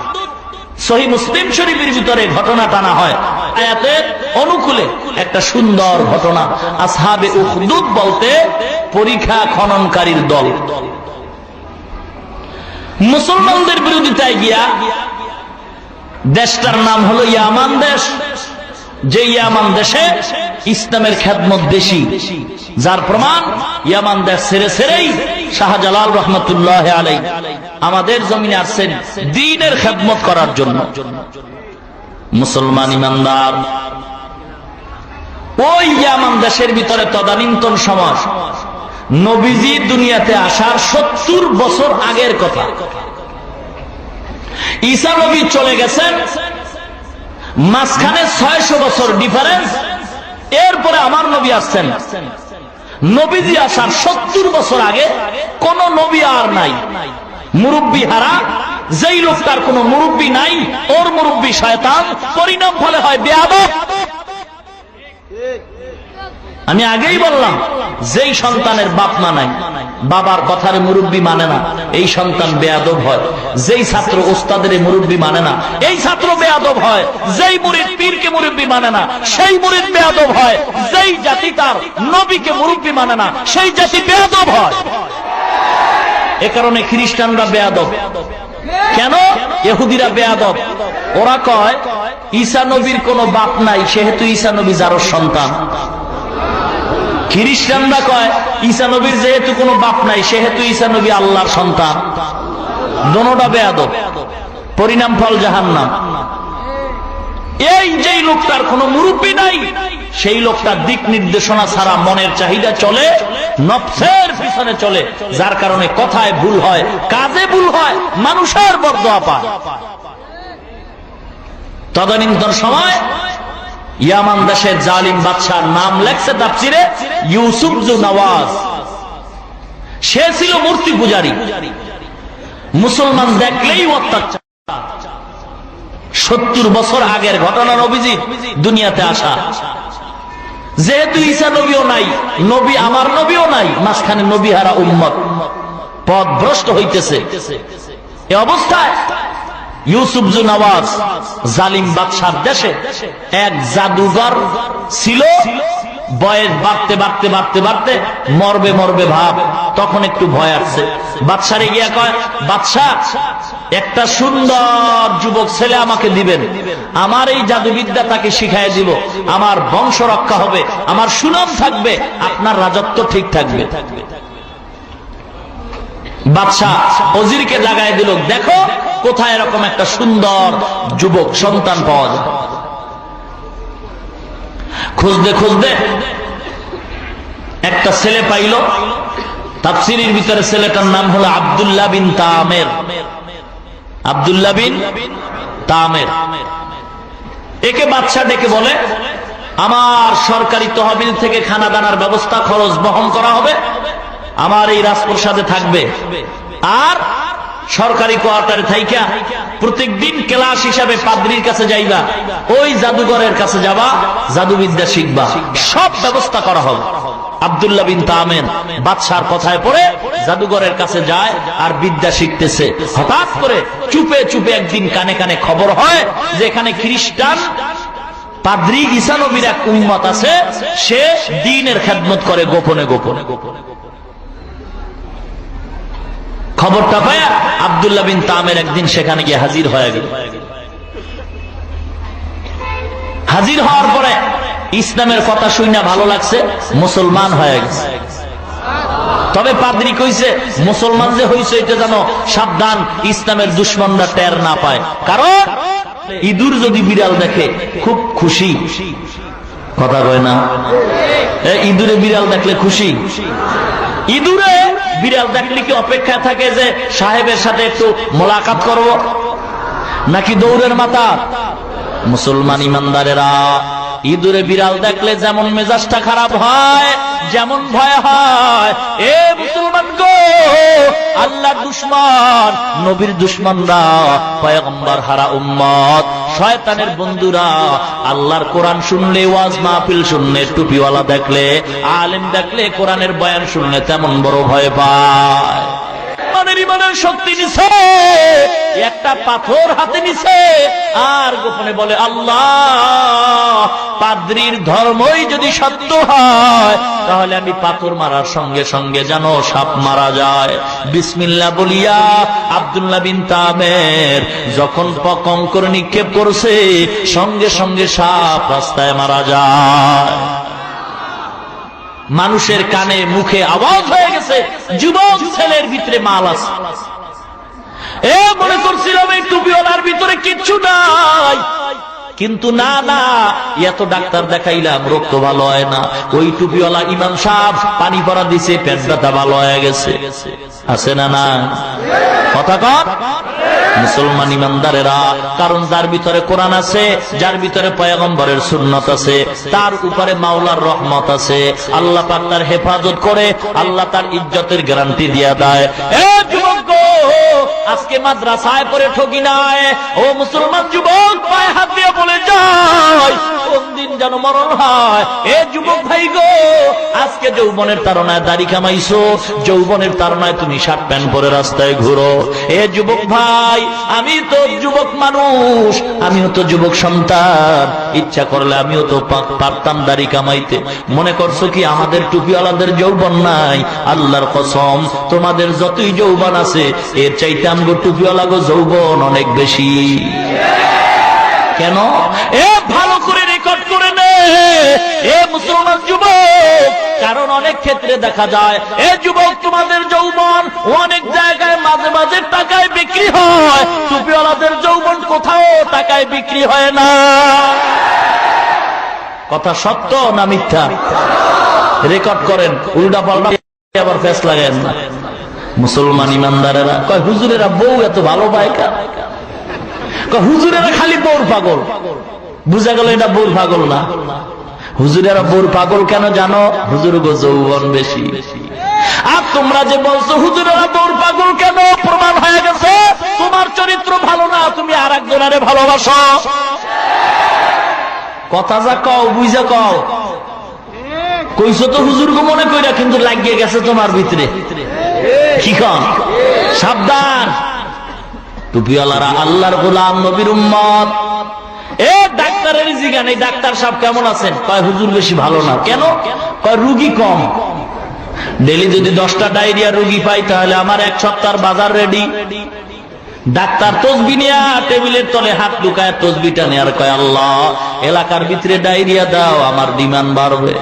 সহিহ মুসলিম শরীফের ভিতরে ঘটনা টানা হয় আয়াতের অনুকূলে, একটা সুন্দর ঘটনা। আসহাবে উখদুদ বলতে পরীক্ষা খননকারীর দল মুসলমানদের বিরোধিতায় গিয়া, দেশটার নাম হলো ইয়ামান দেশ, যে ইয়ামান দেশে ইসলামের খেদমত বেশি, যার প্রমাণ ইয়ামান দেশ ছেড়ে ছেড়েই শাহজালাল রহমতুল্লাহ আলাইহি আমাদের জমিনে আসছেন দ্বীনের খেদমত করার জন্য। মুসলমান ইমানদার ওই ইয়ামান দেশের ভিতরে তদানীন্তন সমাজ, নবীজি দুনিয়াতে আসার 70 বছর আগের কথা। ঈসা নবী চলে গেছেন, মাঝখানে 600 বছর ডিফারেন্স, এরপরে আমার নবী আসছেন। নবীজি আসার 70 বছর আগে কোন নবী আর নাই, মুরব্বী হারা। যেই লোকটার কোন মুরব্বী নাই, ওর মুরব্বী শয়তান, পরিণাম ফলে হয় বেয়াদব। আমি আগেই বললাম, যেই সন্তানের বাপ মা নাই, বাবার কথার মুরব্বী মানে না, এই সন্তান বেয়াদব হয়। যেই ছাত্র ওস্তাদের মুরব্বী মানে না, এই ছাত্র বেয়াদব হয়। যেই মুরিদ পীরকে মুরব্বী মানে না, সেই মুরিদ বেয়াদব হয়। যেই জাতি তার নবীকে মুরব্বী মানে না, সেই জাতি বেয়াদব হয়। এ কারণে খ্রিস্টানরা বেয়াদব। কেন? ইহুদিরা বেয়াদব। ওরা কয় ঈসা নবীর কোনো বাপ নাই, সেহেতু ঈসা নবী যার সন্তান। খ্রিস্টানরা কয় ঈসা নবীর যেহেতু কোনো বাপ নাই, সেহেতু ঈসা নবী আল্লাহর সন্তান। দোনোটা বেয়াদব, পরিণাম ফল জাহান্নাম। এই যেই লোকটার কোনো মুরব্বী নাই, সেই লোকটার দিক নির্দেশনা ছাড়া মনের চাহিদা চলে, নফসের পিছনে চলে, যার কারণে কথায় ভুল হয়, কাজে ভুল হয়, মানুষের বরদোয়া পায়। তদানীন্তন সময় ইয়ামান দেশের জালিম বাদশার নাম লেখছে তাফসিরে ইউসুফ জু নওয়াজ। সে ছিল মূর্তি পূজারী, মুসলমান দেখলেই অত্যাচার। 70 বছর আগের ঘটনা, নবীজি দুনিয়াতে আসা। যেহেতু ঈসা নবীও নাই, নবী আমার নবীও নাই, মাঝখানে নবী হারা উম্মত পথভ্রষ্ট হইতেছে। এ অবস্থায় ইউসুফ জু নওয়াজ জালিম বাদশার দেশে এক জাদুঘর ছিল। বয়স বাড়তে বাড়তে বাড়তে বাড়তে মরবে মরবে ভাব, তখন একটু ভয় আসছে। বাদশারে গিয়া কয়, বাদশাহ একটা সুন্দর যুবক ছেলে আমাকে দিবেন, আমার এই জাদুবিদ্যা তাকে শিখাই দিব, আমার বংশ রক্ষা হবে, আমার সুনাম থাকবে, আপনার রাজত্ব ঠিক থাকবে। বাদশাহ ওজিরকে লাগাই দিল, দেখো কোথায় এরকম একটা সুন্দর যুবক সন্তান পাওয়া যায়। খুঁজতে খুঁজতে একটা ছেলে পাইল। তাফসীরের ভিতরে ছেলেটার নাম হলো আব্দুল্লাহ বিন তামের। আব্দুল্লাহ বিন তামের। একে বাদশা ডেকে বলে, আমার সরকারি তহবিল থেকে খানা দানার ব্যবস্থা খরচ বহন করা হবে, আমার এই রাজপ্রাসাদে থাকবে, আর সরকারি কোয়ার্টারে থাইকা প্রত্যেকদিন ক্লাস হিসাবে পাদ্রীর কাছে যাইবা, ওই জাদুঘরের কাছে যাবা, জাদুবিদ্যা শিখবা, সব ব্যবস্থা করা হবে। আব্দুল্লাহ বিন তামের বাদশার কথায় পড়ে জাদুঘরের কাছে যায় আর বিদ্যা শিখতেছে। হঠাৎ করে চুপে চুপে একদিন কানে কানে খবর হয় যে এখানে খ্রিস্টান পাদ্রী ঈসা নবীর এক উম্মত আছে, সে দ্বীনের খেদমত করে গোপনে গোপনে। খবরটা পায়া আব্দুল্লাহ বিন তামের একদিন সেখানে গিয়ে হাজির হয়ে গেল। হাজির হওয়ার পরে ইসলামের কথা শুনে ভালো লাগছে, মুসলমান হয়ে গেছে। তবে পাদ্রী কইছে মুসলমান যে হইছে এটা জানো সাবধান, ইসলামের দুশমনরা টের না পায়। কারণ ইঁদুর যদি বিড়াল দেখে খুব খুশি, কথা কয় না? ইঁদুরে বিড়াল দেখলে খুশি? ইঁদুরে বিড়াল দেখলে কি অপেক্ষা থাকে যে সাহেবের সাথে একটু মোলাকাত করব, নাকি দৌড়ের মাথা? মুসলমান ইমানদারেরা ইঁদুরে বিড়াল দেখলে যেমন মেজাজটা খারাপ হয়, যেমন ভয় হয়, এ মুসলমান গো, আল্লাহর দুশমন, নবীর দুশমনরা, পয়গম্বর হারা উম্মত, শয়তানের বন্ধুরা আল্লাহর কোরআন শুনলে, ওয়াজ মাহফিল শুনলে, টুপিওয়ালা দেখলে, আলেম দেখলে, কোরআনের বয়ান শুনলে তেমন বড় ভয় পায়। ইমানের শক্তি নিছে, একটা পাথর হাতে নিছে, আর গোপনে বলে আল্লাহ, পাদ্রীর ধর্মই যদি সত্য হয় তাহলে আমি পাথর মারার সঙ্গে সঙ্গে যেন সাপ মারা যায়। বিসমিল্লাহ বলিয়া আব্দুল্লাহ বিন তামের যখন কঙ্কর নিক্ষেপ করছে, সঙ্গে সঙ্গে সাপ রাস্তায় মারা যায়। মানুষের কানে মুখে আওয়াজ হয়ে গেছে, যুবক ছেলের ভিতরে মাল আছে। এ মনে করছিলাম এই টুপিওয়ালার ভিতরে কিচ্ছু নাই, কিন্তু না না, এত ডাক্তার দেখাইলাম রক্ত ভালো হয় না। ওই টুপিওয়ালা ইমাম সাহেব পানি পড়া দিছে, পেট ব্যথা ভালো হয়ে গেছে। আছে না না? কথা কর মুসলমান ইমানদারেরা। কারণ যার ভিতরে কোরআন আছে, যার ভিতরে পয়গম্বরের সুন্নাত আছে, তার উপরে মাওলার রহমত আছে। আল্লাহ পাক তার হেফাজত করে, আল্লাহ তার ইজ্জতের গ্যারান্টি দিয়া দেয়। এ যুবক, আজকে মাদ্রাসায় পড়ে ঠকি নাই, ও মুসলমান যুবক, পায়ে হাত দিয়ে বলে যায় কোন দিন যেন মরণ হয়। এ যুবক ভাই গো, আজকে যৌবনের তাড়নায় দাড়ি কামাইছো, যৌবনের তাড়নায় তুমি শার্ট প্যান্ট পরে রাস্তায় ঘুরো। এ যুবক ভাই, আমি তো যুবক মানুষ, আমিও তো যুবক সন্তান, ইচ্ছা করলে আমিও তো পারতাম দাড়ি কামাইতে। মনে করছো কি আমাদের টুপিওয়ালাদের যৌবন নাই? আল্লাহর কসম, তোমাদের যতই যৌবন আছে এর চাইতে আমগো টুপিওয়ালা গো যৌবন অনেক বেশি। কেন? এ ভালো করে রেকর্ড করে নে এ মুসলমান যুবক, কারণ অনেক ক্ষেত্রে দেখা যায় এ যুবক তোমাদের যৌবন অনেক জায়গায় মাঝে মাঝে টাকায় বিক্রি হয়, টুপিওয়ালাদের যৌবন কোথাও টাকায় বিক্রি হয় না। কথা সত্য না মিথ্যা? রেকর্ড করেন, উল্টা পাল্টা আবার ফেস লাগেন না। মুসলমান ইমানদারেরা কয় হুজুরেরা বউ এত ভালো পায় কেন? হুজুরেরা খালি বউর পাগল। বুঝা গেল এটা বউর পাগল না। হুজুরেরা বউর পাগল কেন জানো? হুজুর গো যৌবন বেশি। আর তোমরা যে বলছো হুজুরেরা বউর পাগল কেন, প্রমাণ হয়ে গেছে তোমার চরিত্র ভালো না, তুমি আর একজনের ভালোবাসো। কথা যা কও বুঝা কও, কইছো তো হুজুর গো মনে কইরা, কিন্তু লাগিয়ে গেছে তোমার ভিতরে। কি কন? সাবধান, টুপিওয়ালারা আল্লাহর গোলাম, নবীর উম্মত। এ ডাক্তারের জিজ্ঞান, এই ডাক্তার সাহেব কেমন আছেন? কয় হুজুর বেশি ভালো না। কেন? কয় রুগী কম। ডেলি যদি 10টা ডায়রিয়া রুগী পাই তাহলে আমার এক সপ্তাহ বাজার রেডি। ডাক্তার তসবি নিয়া টেবিলের তলে হাত ঢুকায় তসবিটা নেয়ার কয় আল্লাহ, এলাকার ভিতরে ডায়রিয়া দাও, আমার ডিমান্ড বাড়বে।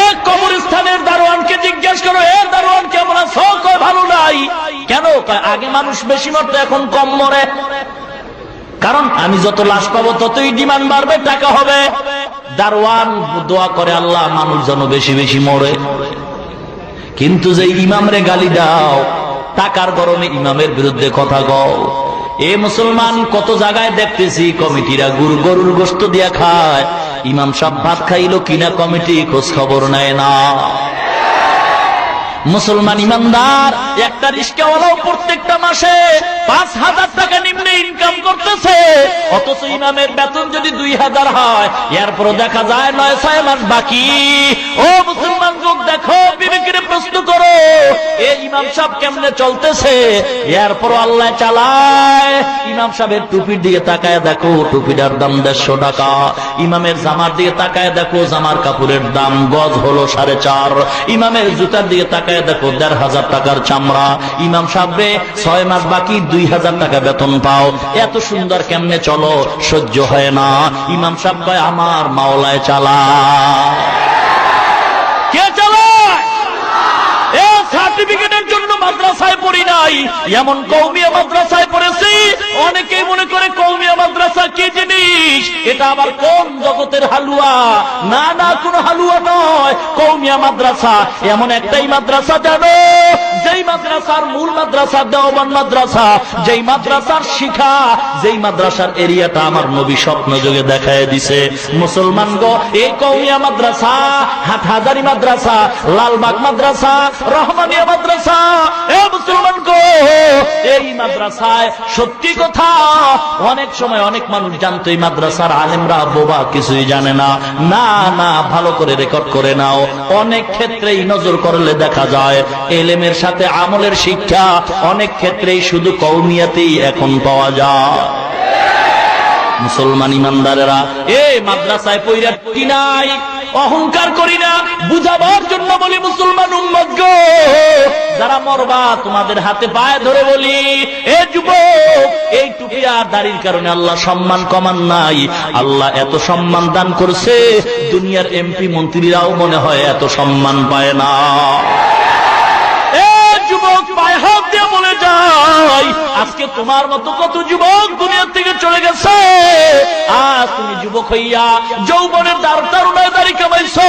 এক কবরস্থানের দারোয়ানকে জিজ্ঞেস করো, এ দারোয়ান কেমন আছো? কয় ভালো নাই। কেন? আগে মানুষ বেশি মরতো, এখন কম মরে। কারণ আমি যত লাশ পাবো ততই ডিমান্ড বাড়বে, টাকা হবে। দারোয়ান দোয়া করে আল্লাহ মানুষ যেন বেশি বেশি মরে। কিন্তু যে ইমামরে গালি দাও, টাকার গরমে ইমামের বিরুদ্ধে কথা কও। এ মুসলমান, কত জায়গায় দেখতেছি কমিটিরা গরুর গোশত দিয়া খায়, ইমাম সাহেব ভাত খাইলো কিনা কমিটি খোঁজ খবর নেয় না। মুসলমান ইমানদার, একটা রিস্কাওয়ালাও প্রত্যেকটা মাসে 5,000 টাকা নিম্নে ইনকাম করতেছে, অথচ ইমামের বেতন যদি 2,000 হয়, এরপরও দেখা যায় 9-6 মাস বাকি। ও মুসলমান লোক, দেখো, বিবেকের প্রশ্ন করো, এই ইমাম সাহেব কেমনে চলতেছে? এরপরও আল্লাহ চালায়। ইমাম সাহেবের টুপির দিকে তাকায় দেখো, টুপিটার দাম 150 টাকা। ইমামের জামার দিকে তাকায় দেখো, জামার কাপড়ের দাম গজ হলো 4.5। ইমামের জুতার দিকে তাকায় দেখো 1,500 টাকার চামড়া। ইমাম সাহেব 6 মাস বাকি, 2,000 টাকা বেতন পাও, এত সুন্দর কেমনে চলো? সহ্য হয় না। ইমাম সাহেব কয় আমার মাওলায় চালায়। কে চালায়? সার্টিফিকেটের জন্য মাদ্রাসায় পড়ি নাই, এমন কওমিয়া মাদ্রাসায় পড়েছি। অনেকেই মনে করে কওমিয়া মাদ্রাসা কি জিনিস, এটা আবার কোন জগতের হালুয়া। না না, কোন হালুয়া নয়। কওমিয়া মাদ্রাসা এমন একটাই মাদ্রাসা জানো, যেই মাদ্রাসার মূল মাদ্রাসা দেওবন্দ মাদ্রাসা, যেই মাদ্রাসার শিক্ষা, যেই মাদ্রাসার এরিয়াটা আমার নবী স্বপ্ন যোগে দেখায় দিছে। মুসলমান গো, এই কওমিয়া মাদ্রাসা, হাটহাজারী মাদ্রাসা, লালবাগ মাদ্রাসা, রহমানিয়া মাদ্রাসা, এ মুসলমান গো, এই মাদ্রাসায় সত্যি কথা অনেক সময় অনেক মানুষ জানতো এই মাদ্রাসার আলেমরা বোবা, কিছুই জানে না। না না, ভালো করে রেকর্ড করে নাও। অনেক ক্ষেত্রেই নজর করলে দেখা যায় এলেমের সাথে আমলের শিক্ষা অনেক ক্ষেত্রেই শুধু কওমিয়াতেই এখন পাওয়া যায়। মুসলমান ইমানদারেরা, এই মাদ্রাসায় পয়রা কি নাই, অহংকার করি না, বুঝাবার জন্য বলি মুসলমান উম্মত গো, যারা মরবা তোমাদের হাতে পায়ে ধরে বলি, এ যুবক, এই টুপি আর দাড়ির কারণে আল্লাহ সম্মান কমান নাই। আল্লাহ এত সম্মান দান করছে, দুনিয়ার এমপি মন্ত্রীরাও মনে হয় এত সম্মান পায় না। যুবক, পায়ে হাত দিয়ে বলে যাই, আজকে তোমার মতো কত যুবক দুনিয়া থেকে চলে গেছে। আজ তুমি যুবক হইয়া যৌবনের তারুণায় দাড়ি কামাইছো।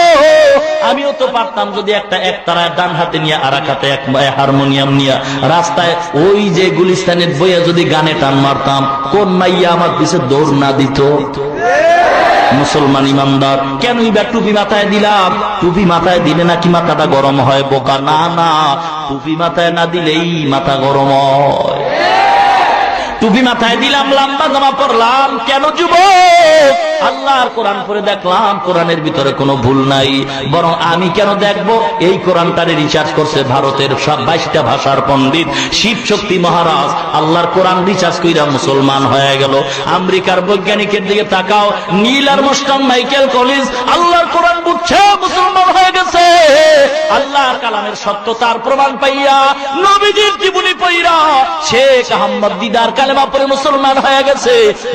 আমিও তো পারতাম যদি একতারায় ডান হাতে নিয়ে আর এক হাতে এক হারমোনিয়াম নিয়ে রাস্তায় ওই যে গুলিস্তানের বইয়া যদি গানে টান মারতাম, কোন মাইয়া আমার পিছে দৌড় না দিত। মুসলমান ইমানদার, কেন এবার টুপি মাথায় দিলাম? টুপি মাথায় দিলে নাকি মাথাটা গরম হয়? বোকা, না না, টুপি মাথায় না দিলেই মাথা গরম হয়। টুপি মাথায় দিলাম, লম্বা জামা পরলাম, কেন যুবক? আল্লাহর কোরআন পড়ে দেখলাম কোরআনের ভিতরে কোনো ভুল নাই। বরং আমি কেন দেখবো? এই কোরআনটারে রিসার্চ করছে ভারতের 22টা ভাষার পণ্ডিত শিব শক্তি মহারাজ। আল্লাহর কোরআন রিসার্চ কইরা মুসলমান হয়ে গেল। আমেরিকার বৈজ্ঞানিকের দিকে তাকাও, নীল আর্মস্ট্রং, মাইকেল কলিন্স, আল্লাহর কোরআন বুঝছে, মুসলমান হয়ে গেছে। আল্লাহর কালামের সত্যতার প্রমাণ পাইয়া নবীজির জীবনী পড়া শেখ আহমদ দিদার কালেমা পড়ে মুসলমান হয়ে গেছে।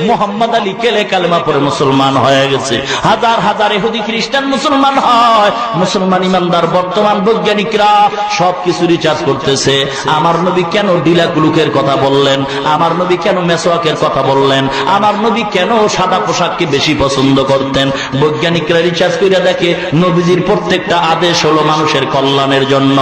মোহাম্মদ আলী কেলে কালেমা পড়ে মুসলমান হয়ে গেছে। হাজার হাজার ইহুদি খ্রিস্টান মুসলমান হয়। মুসলমান ইমানদার বর্তমান বৈজ্ঞানিকরা সবকিছু রিসার্চ করতেছে। আমার নবী কেন ডিলাকুলুকের কথা বললেন? আমার নবী কেন মেসওয়াকের কথা বললেন? আমার নবী কেন সাদা পোশাককে বেশি পছন্দ করতেন? বৈজ্ঞানিকরা রিসার্চ করে দেখে নবীজির প্রত্যেকটা আদেশ হলো মানুষের কল্যাণের জন্য।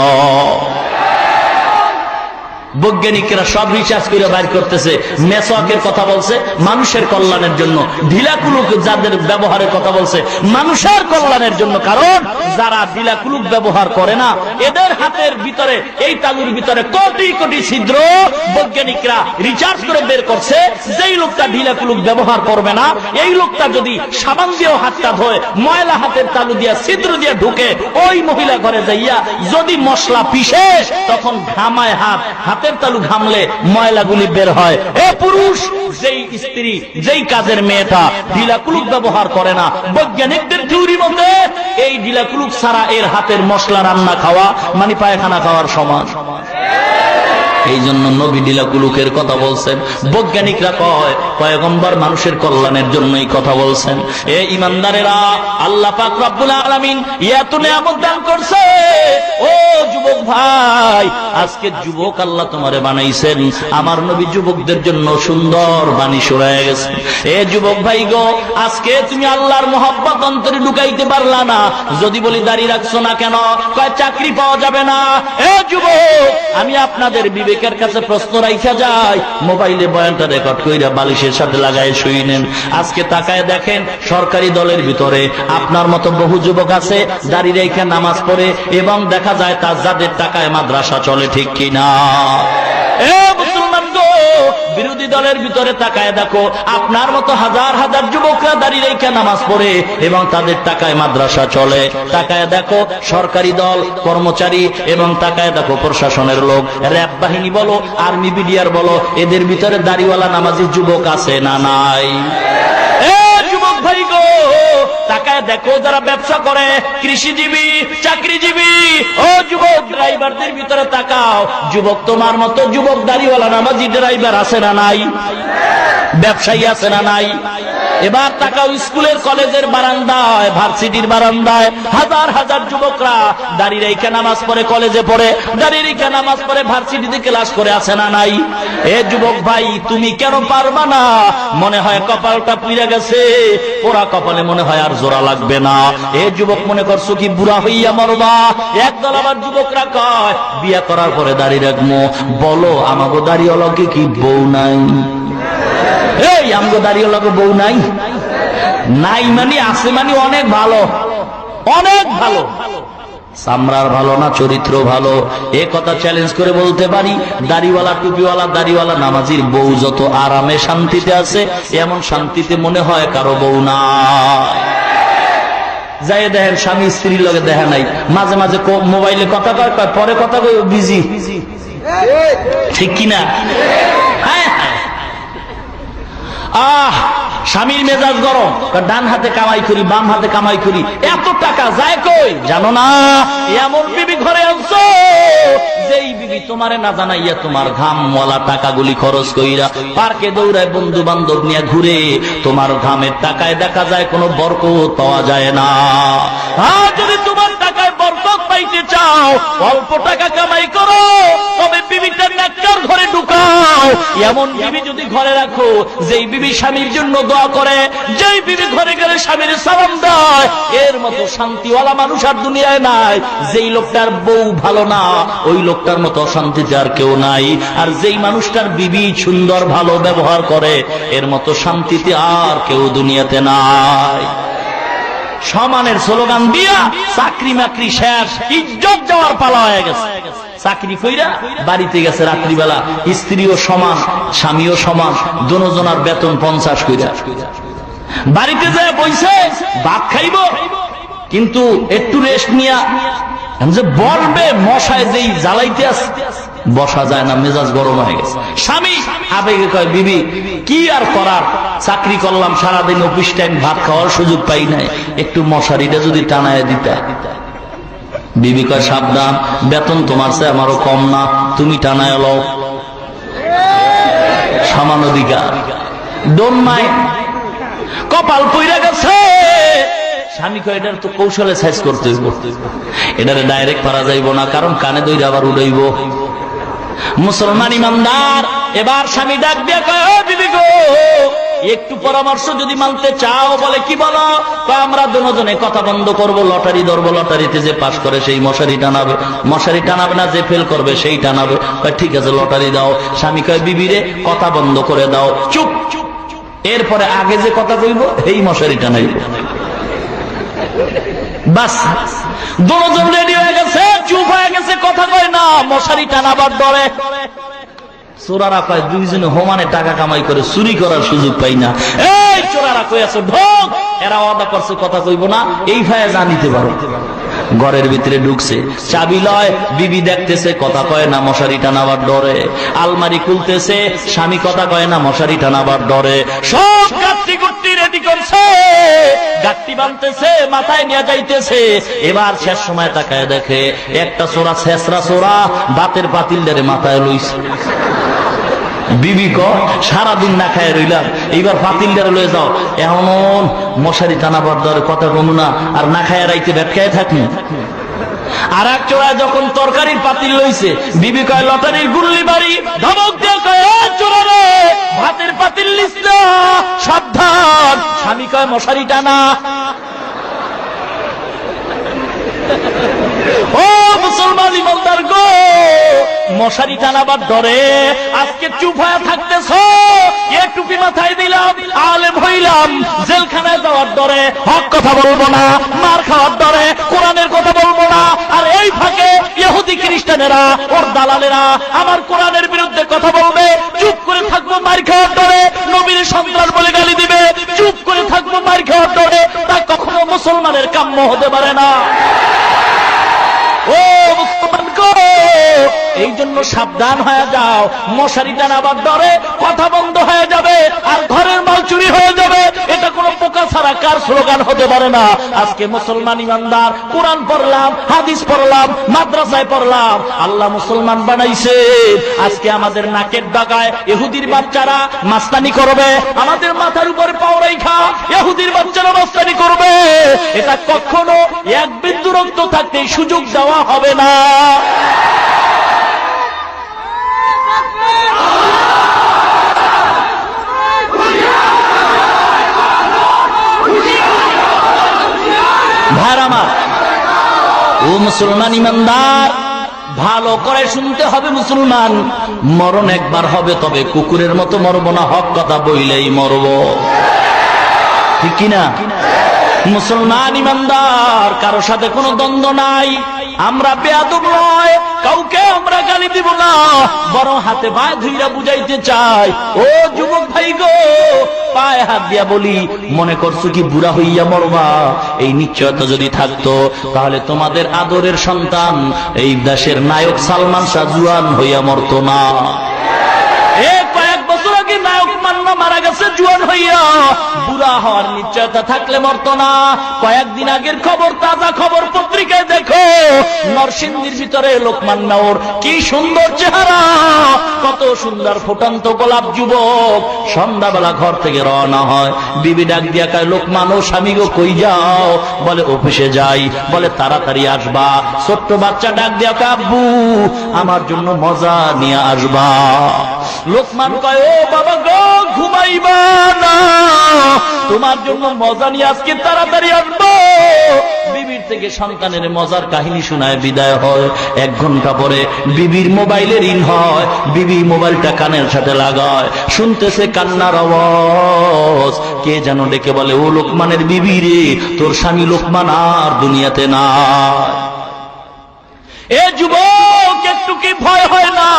বৈজ্ঞানিকরা সব রিসার্চ করে বাইর করতেছে, মেসওয়াকের কথা বলছে মানুষের কল্যাণের জন্য, ঢিলাকুলুক যাদের ব্যবহারের কথা বলছে মানুষের কল্যাণের জন্য। কারণ যারা ঢিলাকুলুক ব্যবহার করে না, এদের হাতের ভিতরে, এই তালুর ভিতরে কোটি কোটি ছিদ্র। বৈজ্ঞানিকরা রিসার্চ করে বের করছে, যেই লোকটা ঢিলাকুলুক ব্যবহার করবে না, এই লোকটা যদি সাবান দিয়েও হাতটা ধোয়, ময়লা হাতের তালু দিয়া ছিদ্র দিয়ে ঢুকে ওই মহিলা ঘরে যাইয়া যদি মশলা পিষে, তখন ঘামায় হাতের তালু ঘামলে ময়লাগুলি বের হয়। এ পুরুষ, যেই স্ত্রী, যেই কাজের মেয়েটা ঢিলাকুলুক ব্যবহার করে না, বৈজ্ঞানিকদের থিওরি মতে এই ঢিলাকুলুক ছাড়া এর হাতের মশলা রান্না খাওয়া মানে পায়খানা খাওয়ার সমান। এই জন্য নবী ঢিলাকুলুকের কথা বলছেন। বৈজ্ঞানিকরা কয় পয়গম্বর মানুষের কল্যাণের জন্যই কথা বলছেন। এ ইমানদারেরা, আল্লাহ পাক রব্বুল আলামিন এত নিয়ামত দান করছে। ও যুবক ভাই, আজকে যুবক আল্লাহ তোমারে বানাইছেন। আমার নবী যুবকদের জন্য সুন্দর বাণী শোনায় গেছে। এ যুবক ভাই গো, আজকে তুমি আল্লাহর মহব্বত অন্তরে ঢুকাইতে পারলা না। যদি বলি দাড়ি রাখছো না কেন? কয় চাকরি পাওয়া যাবে না। এ যুবক, আমি আপনাদের বিবেকের কাছে প্রশ্ন রাইখা যাই, মোবাইলে বয়ানটা রেকর্ড কইরা বালিশের সাথে লাগায় শুই নেন। আজকে তাকায় দেখেন, সরকারি দলের ভিতরে আপনার মতো বহু যুবক আছে দাড়ি রেখে নামাজ পড়ে, এবং দেখা যায় তার যাদের টাকায় মাদ্রাসা চলে, ঠিক কিনা? এ মুসলমান গো, বিরোধী দলের ভিতরে তাকায় দেখো, আপনার মতো হাজার হাজার যুবকরা দাঁড়িয়ে রেখে নামাজ পড়ে এবং তাদের টাকায় মাদ্রাসা চলে। তাকায় দেখো সরকারি দল, কর্মচারী, এবং তাকায় দেখো প্রশাসনের লোক, র‍্যাব বাহিনী বলো, আর্মি বিডিআর বলো, এদের ভিতরে দাড়িওয়ালা নামাজি যুবক আছে না নাই? এ যুবক ভাই গো, তাকায় দেখো যারা ব্যবসা করে, কৃষিজীবী, চাকরিজীবী, ও যুবক ড্রাইভারদের ভিতরে তাকাও, যুবক তোমার মতো যুবক দাড়িওয়ালা নামাজি ড্রাইভার আছে না নাই? ব্যবসায়ী আছে না নাই? এবার তাকাও স্কুলের কলেজের বারান্দায়, ভার্সিটির বারান্দায় হাজার হাজার যুবকরা দাড়ি রেখে নামাজ পড়ে, কলেজে পড়ে, দাড়ি রেখে নামাজ পড়ে, ভার্সিটিতে ক্লাস করে, আছে না নাই? এ যুবক ভাই, তুমি কেন পারবা না? মনে হয় কপালটা পুড়ে গেছে, পোড়া কপালে মনে হয় আর জোড়া লাগবে না। এ যুবক মনে করছো কি বুড়া হইয়া মরবা? একদল আবার যুবকরা কয় বিয়া করার পরে দাড়ি রাখবো। বলো আমাগো দাড়িওয়ালাকে কি বউ নাই? এই আমগো দাড়িওয়ালাকে বউ নাই? নাই মানে আছে মানে অনেক ভালো, অনেক ভালো। চামড়ার ভালো না চরিত্র ভালো, এ কথা চ্যালেঞ্জ করে বলতে পারি। দাড়িওয়ালা টুপিওয়ালা দাড়িওয়ালা নামাজির বউ যত আরামে শান্তিতে আছে, এমন শান্তিতে মনে হয় কারো বউ না। যাই দেখেন স্বামী স্ত্রীর লগে দেখা নাই, মাঝে মাঝে মোবাইলে কথা কয়, পরে কথা কই বিজি, ঠিক কিনা? হ্যাঁ, স্বামীর মেজাজ গরম, ডান হাতে কামাই করি বাম হাতে কামাই করি, এত টাকা যায় কই জানো না? এমন বিবি ঘরে আনছো যেই বিবি তোমারে না জানাইয়া তোমার ঘামওয়ালা টাকাগুলি খরচ কইরা পার্কে দৌড়ায় বন্ধু বান্ধব নিয়ে ঘুরে, তোমার ঘামের টাকায় দেখা যায় কোনো বরকত পাওয়া যায় না। আর যদি তোমার টাকায় বরকত পাইতে চাও, অল্প টাকা কামাই করো, তবে বিবিটার নাক্কার ঘরে ঢুকাও। এমন বিবি যদি ঘরে রাখো যেই বিবি স্বামীর জন্য দোয়া করে, যেই বিবি ঘরে গেলে স্বামীর সালাম দেয়, এর মতো শান্তিওয়ালা মানুষ আর দুনিয়ায় নাই। যেই লোকটার বউ ভালো না, ওই লোকটার মতো অশান্তিতে আর কেউ নাই। আর যেই মানুষটার বিবি সুন্দর ভালো ব্যবহার করে, এর মতো শান্তিতে আর কেউ দুনিয়াতে নাই। সমানের স্লোগান দিয়া চাকরি মাকরি শেষ, ইজ্জত যাওয়ার পালা হয়ে গেছে। চাকরি কইরা বাড়িতে গেছে রাত্রিবেলা, স্ত্রীও সমান স্বামীও সমান, দুজনের বেতন 50 কইরা। বাড়িতে যায় বইছে ভাত খাইব, কিন্তু একটু রেস্ট নিয়া যে বলবে মশায় যেই জ্বালাইতে আছে, বসা যায় না, মেজাজ গরম হয়ে গেছে। স্বামী আবেগে কয় বিবি কি আর করার, চাকরি করলাম সারাদিন, অফিস টাইম, ভাত খাওয়ার সুযোগ পাই নাই, একটু মশারিটা যদি টানায় দিতা। বিবি কয় সাবধান, বেতন তোমার চেয়ে আমারও কম না, তুমি টানায় লও, সমান অধিকার, ডোন্ট মাইন্ড। কপাল পইরা গেছে। স্বামী কয় এটার তো কৌশলে সাইজ করতে হইব, এটারে ডাইরেক্ট পারা যাইব না, কারণ কানে দইরা আবার উড়াইব। মুসলমান ইমানদার এবার স্বামী ডাক দিয়া কয় ও বিবি গো, একটু পরামর্শ যদি মানতে চাও। বলে কি বলো? আমরা দুজনে কথা বন্ধ করব, লটারি ধরবো, লটারিতে যে পাস করে সেই মশারি টানাবে, মশারি টানাবে না যে ফেল করবে সেই টানাবে। ঠিক আছে লটারি দাও। স্বামী কয় বিবি রে কথা বন্ধ করে দাও, চুপ। এরপরে আগে যে কথা কইব এই মশারি টানাইব। বাস দুজন রেডি হয়ে গেছে, চুপ হয়ে গেছে, কথা কয় না, মশারি টানাবার ডরে। চোরারা কয় দুইজনে হোমানে টাকা কামাই করে চুরি করার সুযোগ পাই না। এই চোরারা কই আছে ঢোক, এরা ওয়াদা করছে কথা কইব না, এই ভাইয়া জানিতে পারো। ঘরের ভিতরে ঢুকছে, চাবি লয়, বিবি দেখতেছে কথা কয় না, মশারি টানাবার ডরে। আলমারি খুলতেছে, স্বামী কথা কয় না, মশারি টানাবার ডরে। সব গাট্টি গুট্টি রেডি করছে, গাট্টি বানতেছে, মাথায় নিয়ে যাইতেছে। এবার শেষ সময় তাকায় দেখে একটা চোরা, শেষরা চোরা বাতের পাতিলটারে মাথায় লইছে। বিবি কয় সারাদিন না খায় রইলাম, এইবার পাতিলটারে লয়ে যাও, এমন মশারি টানাবার ডরে কথা কমু না, আর না খায় রাইতে ভেটকায় থাকি। আর এক চোরায় যখন তরকারির পাতিল লইছে, বিবি কয় লটারির গুল্লি বাড়ি, ধমক দিয়ে কয় চোরা রে ভাতের পাতিল লিস না, সাবধান। স্বামী কয় মশারি টানা। ও মুসলমান ইমানদার গো, মশারি টানাবার ডরে আজকে চুপ হয়ে থাকতেছ। এ টুপি মাথায় দিলাম, আলেম হইলাম, জেলখানায় যাওয়ার ডরে হক কথা বলবো না, মার খাওয়ার ডরে কোরআনের কথা বলবো না। আর এই ফাঁকে ইহুদি খ্রিস্টানেরা, ওর দালালেরা আমার কোরআনের বিরুদ্ধে কথা বলবে, চুপ করে থাকবো মার খাওয়ার ডরে। নবীর সন্তান বলে গালি দিবে, চুপ করে থাকবো মার খাওয়ার ডরে। তা কখনো মুসলমানের কাম্য হতে পারে না। ও মুসলমান গো, এই জন্য সাবধান হয়ে যাও। মশারি টানাবার ডরে কথা বন্ধ হয়ে যাবে, আর ঘরের মাল চুরি হয়ে যাবে। এটা কোনো পোকা ছাড়া কার স্লোগান হতে পারে না। আজকে মুসলমান ইমানদার কোরআন পড়লাম, হাদিস পড়লাম, মাদ্রাসায় পড়লাম, আল্লাহ মুসলমান বানাইছে। আজকে আমাদের নাকের ডাকায় ইহুদির বাচ্চারা মাস্তানি করবে, আমাদের মাথার উপরে পাও রাইখা ইহুদির বাচ্চারা মাস্তানি করবে। এটা কখনো এক বিন্দু রক্ত থাকতে সুযোগ দেওয়া হবে না। ভাইরা আমার, ও মুসলমান ইমানদার, ভালো করে শুনতে হবে মুসলমান, মরণ একবার হবে, তবে কুকুরের মতো মরব না, হক কথা বইলেই মরব, ঠিক কিনা? মুসলমান ইমানদার, কারো সাথে কোনো দ্বন্দ্ব নাই, আমরা বেয়াদব নয়, কাউকে আমরা গালি দিব না, বরং হাতে পায়ে ধুইরা বুঝাইতে চাই। ও যুবক ভাই গো, পায়ে হাত দিয়া বলি, মনে করছো কি বুড়া হইয়া মরবা? এই নিশ্চয়তা যদি থাকতো তাহলে তোমাদের আদরের সন্তান এই দেশের নায়ক সালমান শাহ জুয়ান হইয়া মরতো না। কয়েক বছর আগে নায়ক মান্না মারা গেছে জুয়ান হইয়া, বুড়া হওয়ার নিশ্চয়তা থাকলে মরতো না। কয়েকদিন আগের খবর, তাজা খবর পত্রিকায় দেখো, নরসিংদীর ভিতরে লোকমান নাওর, কি সুন্দর চেহারা, কত সুন্দর ফুটন্ত গোলাপ যুবক, সন্ধ্যাবেলা ঘর থেকে রওনা হয়, বিবি ডাক দিয়া কয়, লোকমান ও স্বামী গো কই যাও? বলে অফিসে যাই। বলে তাড়াতাড়ি আসবা। ছোট্ট বাচ্চা ডাক দিয়া কয়, আব্বু আমার জন্য মজা নিয়ে আসবা। লোকমান কয়, ও বাবা গো, ঘুমাইবা না, তোমার জন্য মজা নিয়ে আজকে তাড়াতাড়ি আসবো। বিবির থেকে সন্তানের মজার কাহিনী শোনায় বিদায় হয়। 1 ঘন্টা পরে বিবির মোবাইলে রিং হয়, বিবি মোবাইলটা কানের সাথে লাগায়, শুনতেছে কান্নার আওয়াজ। কে যেন ডেকে বলে, ও লোকমানের বিবি রে, তোর স্বামী লোকমান আর দুনিয়াতে নাই। এ যুবক, একটু কি ভয় হয় না?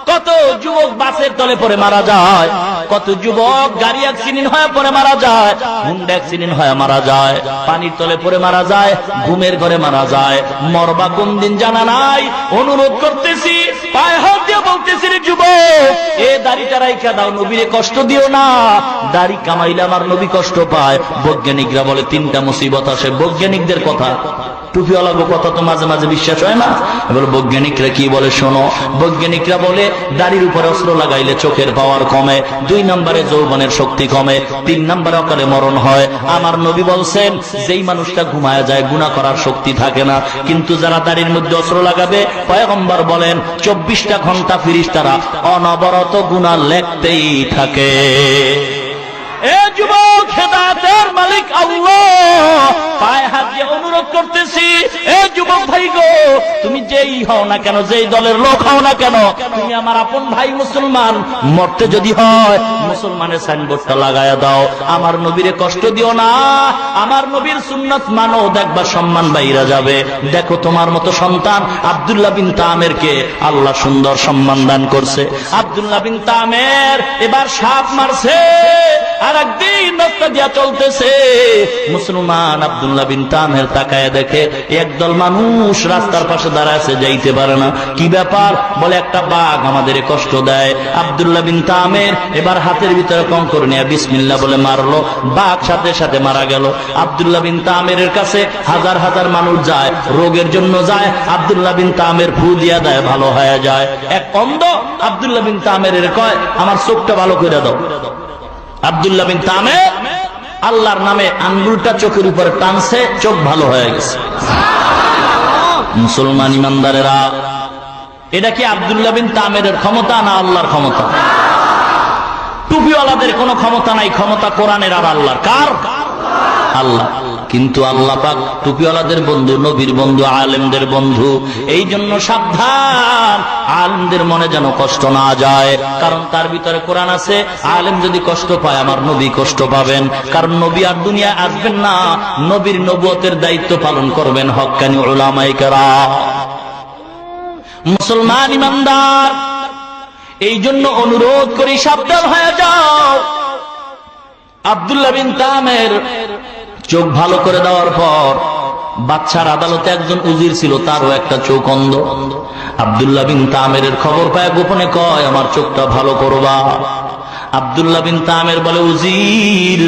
কত যুবক বাসের তলে পড়ে মারা যায়, কত যুবক গাড়ি অ্যাক্সিডেন্ট হয়ে পড়ে মারা যায়, হুন্ডা অ্যাক্সিডেন্ট হয়ে মারা যায়, পানির তলে পড়ে মারা যায়, ঘুমের ঘরে মারা যায়। মরবা কোন দিন জানা নাই। অনুরোধ করতেছি, পায়ে হাত দিয়ে বলতেছি, রে যুবক, এ দাড়িটা রাইখা দাও, নবীরে কষ্ট দিও না। দাড়ি কামাইলে আমার নবী কষ্ট পায়। বৈজ্ঞানিকরা বলে 3টা মুসিবত আসে। বৈজ্ঞানিকদের কথা, টুপিওয়ালা কথা তো মাঝে মাঝে বিশ্বাস হয় না। এবার বৈজ্ঞানিকরা কি বলে শোনো। বৈজ্ঞানিকরা বলে দাড়ির উপরে অস্ত্র লাগাইলে চোখের পাওয়ার কমে, 2 নম্বরে যৌবনের শক্তি কমে, 3 নম্বরে অকালে মরণ হয়। আমার নবী বলছেন, যেই মানুষটা ঘুমায় যায় গুনাহ করার শক্তি থাকে না, কিন্তু যারা দাড়ির মধ্যে অস্ত্র লাগাবে, পয়গম্বর বলেন 24টা ঘন্টা ফেরেশতারা অনবরত গুনাহ লিখতেই থাকে। এ যুবক, হেদায়েতের মালিক আল্লাহ, পায়ে হাত দিয়ে অনুরোধ করতেছি, এ যুবক ভাই গো, তুমি যেই হও না কেন, যেই দলের লোক হও না কেন, তুমি আমার আপন ভাই মুসলমান। মরতে যদি হয় মুসলমানের সাইনবোর্ডটা লাগায়া দাও, আমার নবীরে কষ্ট দিও না, আমার নবীর সুন্নাত মানো, দেখবা সম্মান বাইরা যাবে। দেখো তোমার মতো সন্তান আব্দুল্লাহ বিন তামেরকে আল্লাহ সুন্দর সম্মান দান করছে। আব্দুল্লাহ বিন তামের এবার সাপ মারছে, আর একদিন রাস্তা দিয়া চলতেছে, মুসলমান আব্দুল্লাহ বিন তামের তাকায় দেখে একদল মানুষ রাস্তার পাশে দাঁড়ায়, যাইতে পারে না। কি ব্যাপার? বলে একটা বাঘ আমাদের কষ্ট দেয়। আব্দুল্লাহ বিন তামের এবার হাতের ভিতরে কঙ্কর নিয়ে বিসমিল্লাহ বলে মারলো, বাঘ সাথে সাথে মারা গেল। আব্দুল্লাহ বিন তামের কাছে হাজার হাজার মানুষ যায়, রোগের জন্য যায়, আব্দুল্লাহ বিন তামের ফু দিয়া দেয়, ভালো হয়ে যায়। এক অন্ধ আব্দুল্লাহ বিন তামের কয়, আমার চোখটা ভালো করে দাও। আব্দুল্লাহ বিন তামের আল্লাহর নামে আঙ্গুলটা চোখের উপরে টানছে, চোখ ভালো হয়ে গেছে। মুসলমান ইমানদারেরা, এটা কি আব্দুল্লাহ বিন তামের ক্ষমতা না আল্লাহর ক্ষমতা? টুপিওয়ালাদের কোনো ক্ষমতা নাই, ক্ষমতা কোরআনের আর আল্লাহর। কার? আল্লাহ। কিন্তু আল্লাহ পাক টুপিওয়ালাদের বন্ধু, নবীর বন্ধু, আলেমদের বন্ধু। এই জন্য সাবধান, আলেমদের মনে যেন কষ্ট না যায়, কারণ তার ভিতরে কোরআন আছে। আলেম যদি কষ্ট পায় আমার নবী কষ্ট পাবেন, কারণ নবী আর দুনিয়ায় আসবেন না, নবীর নবুয়তের দায়িত্ব পালন করবেন হক্কানি উলামায়ে কেরাম। মুসলমান ইমানদার, এই জন্য অনুরোধ করি সাবধান হয়ে যাও। আব্দুল্লাহ বিন তামের চোখ ভালো করে দেওয়ার পর বাদশার আদালতে একজন উজির ছিল, তারও একটা চোখ অন্ধ। আব্দুল্লাহ বিন তামের খবর পায় গোপনে কয়, আমার চোখটা ভালো করবা। আব্দুল্লাহ বিন তামের বলে, উজির,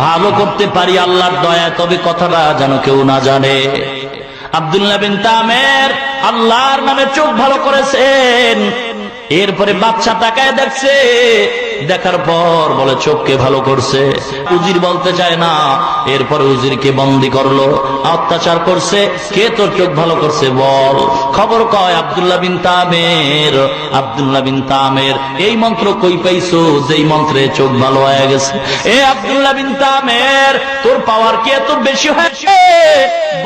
ভালো করতে পারি আল্লাহর দয়া, তবে কথাটা যেন কেউ না জানে। আব্দুল্লাহ বিন তামের আল্লাহর নামে চোখ ভালো করেছেন। এরপরে বাদশা তাকায় দেখছে, দেখার পর বলে চোখকে ভালো করছে। উজির বলতে চায় না। এরপরে উজিরকে বন্দী করলো, অত্যাচার করছে। কে তোর চোখ ভালো করছে বল। খবর কয় আব্দুল্লাহ বিন তামের। আব্দুল্লাহ বিন তামের, এই মন্ত্র কই পাইছো যেই মন্ত্রে চোখ ভালো হয়ে গেছে? এ আব্দুল্লাহ বিন তামের, তোর পাওয়ার কি এত বেশি হয়েছে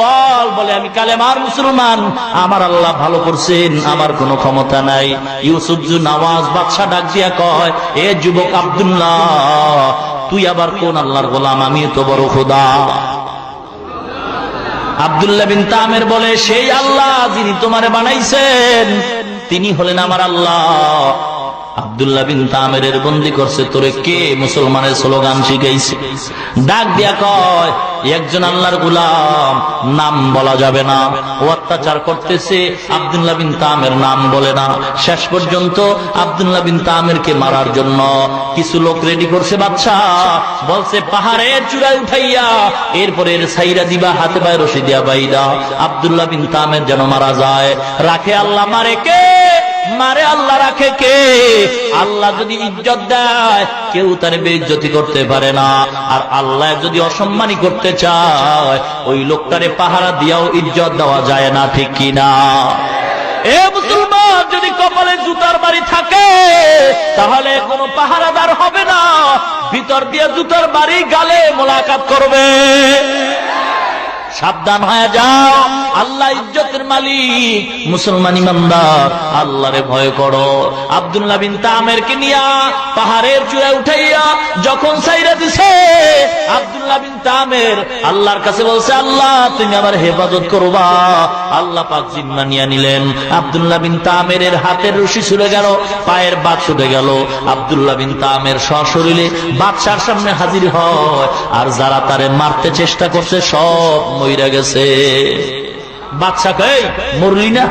বল। বলে আমি কালেমার মুসলমান, আমার আল্লাহ ভালো করছেন, আমার কোনো ক্ষমতা নাই। ইউসুফ জু নওয়াজ বাদশা ডাক দিয়া কয়, এ যুবক আব্দুল্লাহ, তুই আবার কোন আল্লাহর গোলাম? আমি তো বড় খোদা। আব্দুল্লাহ বিন তামের বলে, সেই আল্লাহ যিনি তোমারে বানাইছেন তিনি হলেন আমার আল্লাহ। আব্দুল্লাহ বিন তামের বন্দী করছে। তোরে কে মুসলমানের স্লোগান শিখাইছে? ডাক দিয়া কয়, একজন আল্লাহর গোলাম, নাম বলা যাবে না। ও অত্যাচার করতেছে, আব্দুল্লাহ বিন তামের নাম বলে না। শেষ পর্যন্ত আব্দুল্লাহ বিন তামেরকে মারার জন্য কিছু লোক রেডি করছে বাদশা। বলছে পাহাড়ের চূড়ায় উঠাইয়া এরপরে ছাইরা দিবা, হাতে পায়ে রশি দিয়া বাইদা, আব্দুল্লাহ বিন তামের যেন মারা যায়। রাখে আল্লাহ, মারে কে? মারে আল্লাহ, রাখে কে? আল্লাহ যদি ইজ্জত দেয় কেউ তার বেইজ্জতি করতে পারে না। আর আল্লাহ যদি অসম্মানী করতে চায় ওই লোকটারে পাহারা দিয়াও ইজ্জত দেওয়া যায় না, ঠিক কিনা? এ মুসলমান, যদি কপালে জুতার বাড়ি থাকে তাহলে কোনো পাহারাদার হবে না, ভিতর দিয়ে জুতার বাড়ি গালে মোলাকাত করবে। সাবধান হয়ে যাও, আল্লাহ ইজ্জতের মালিক। মুসলমান ইমানদার, আল্লাহরে ভয় করো। আব্দুল্লাহ বিন তামেরকে নিয়া পাহাড়ের চূড়ায় উঠাইয়া যখন ছাইরা দিছে, আব্দুল্লাহ বিন তামের আল্লাহর কাছে বলছে, আল্লাহ তুমি আমার হেফাজত করবা। আল্লাহ পাক জিম্মা নিয়ে নিলেন। আব্দুল্লাহ বিন তামের হাতের রশি ছুটে গেল, পায়ের বাত ছুটে গেল। আব্দুল্লাহ বিন তামের সশরীরে বাদশার সামনে হাজির হয়। আর যারা তারে মারতে চেষ্টা করছে সব মইরা গেছে। বাদশা কই, মরলি না?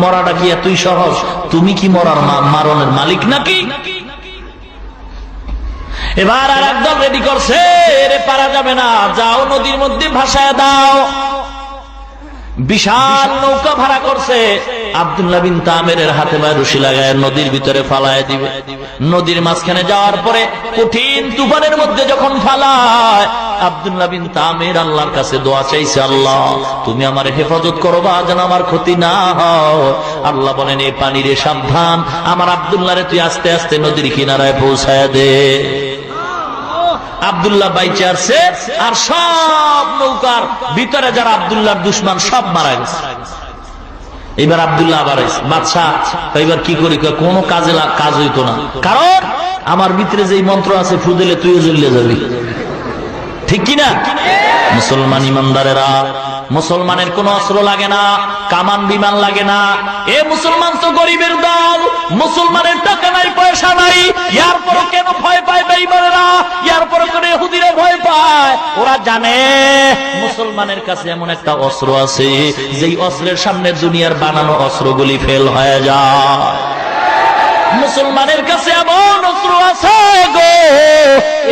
মরাটা কি এতই সহজ? তুমি কি মরার মারণের মালিক নাকি? এবার আর একদম রেডি করছে, রে পারা যাবে না, যাও নদীর মধ্যে ভাসায় দাও। বিশাল নৌকা ভাড়া করছে। আব্দুল্লাহ বিন তামের হাতে পায়ে রশি লাগায় নদীর ভিতরে ফালায় দিবে। নদীর মাঝখানে যাওয়ার পরে কঠিন তুফানের মধ্যে যখন ফালায়, আব্দুল্লাহ বিন তামের আল্লাহর কাছে দোয়া চাইছে, আল্লাহ তুমি আমার হেফাজত করবা যেন আমার ক্ষতি না হয়। আল্লাহ বলেন, এই পানিরে সাবধান, আমার আব্দুল্লাহরে তুই আস্তে আস্তে নদীর কিনারায় পৌঁছায় দে। আব্দুল্লাহ বাইচে আসছে, আর সব নৌকার ভিতরে যারা আব্দুল্লাহর দুশমন সব মারা গেছে। এবার আব্দুল্লাহ আবার বাদশা, এবার কি করি? কোনো কাজ হইতো না, কারণ আমার ভিতরে যে মন্ত্র আছে ফু দিলে তুইও জ্বলে যাবি, ঠিক কিনা? মুসলমান ইমানদারেরা, মুসলমানের কোন অস্ত্র লাগে না, কামান বিমান লাগে না। এ মুসলমান তো গরিবের দল, মুসলমানের টাকা নাই, পয়সা নাই, ইয়ার পর কেন ভয় পায় বেঈমানেরা? ইয়ার পর কেন ইহুদিরা ভয় পায়? ওরা জানে মুসলমানের কাছে এমন একটা অস্ত্র আছে যেই অস্ত্রের সামনে দুনিয়ার বানানো অস্ত্রগুলি ফেল হয়ে যায়। মুসলমানের কাছে এমন অস্ত্র আছে গো,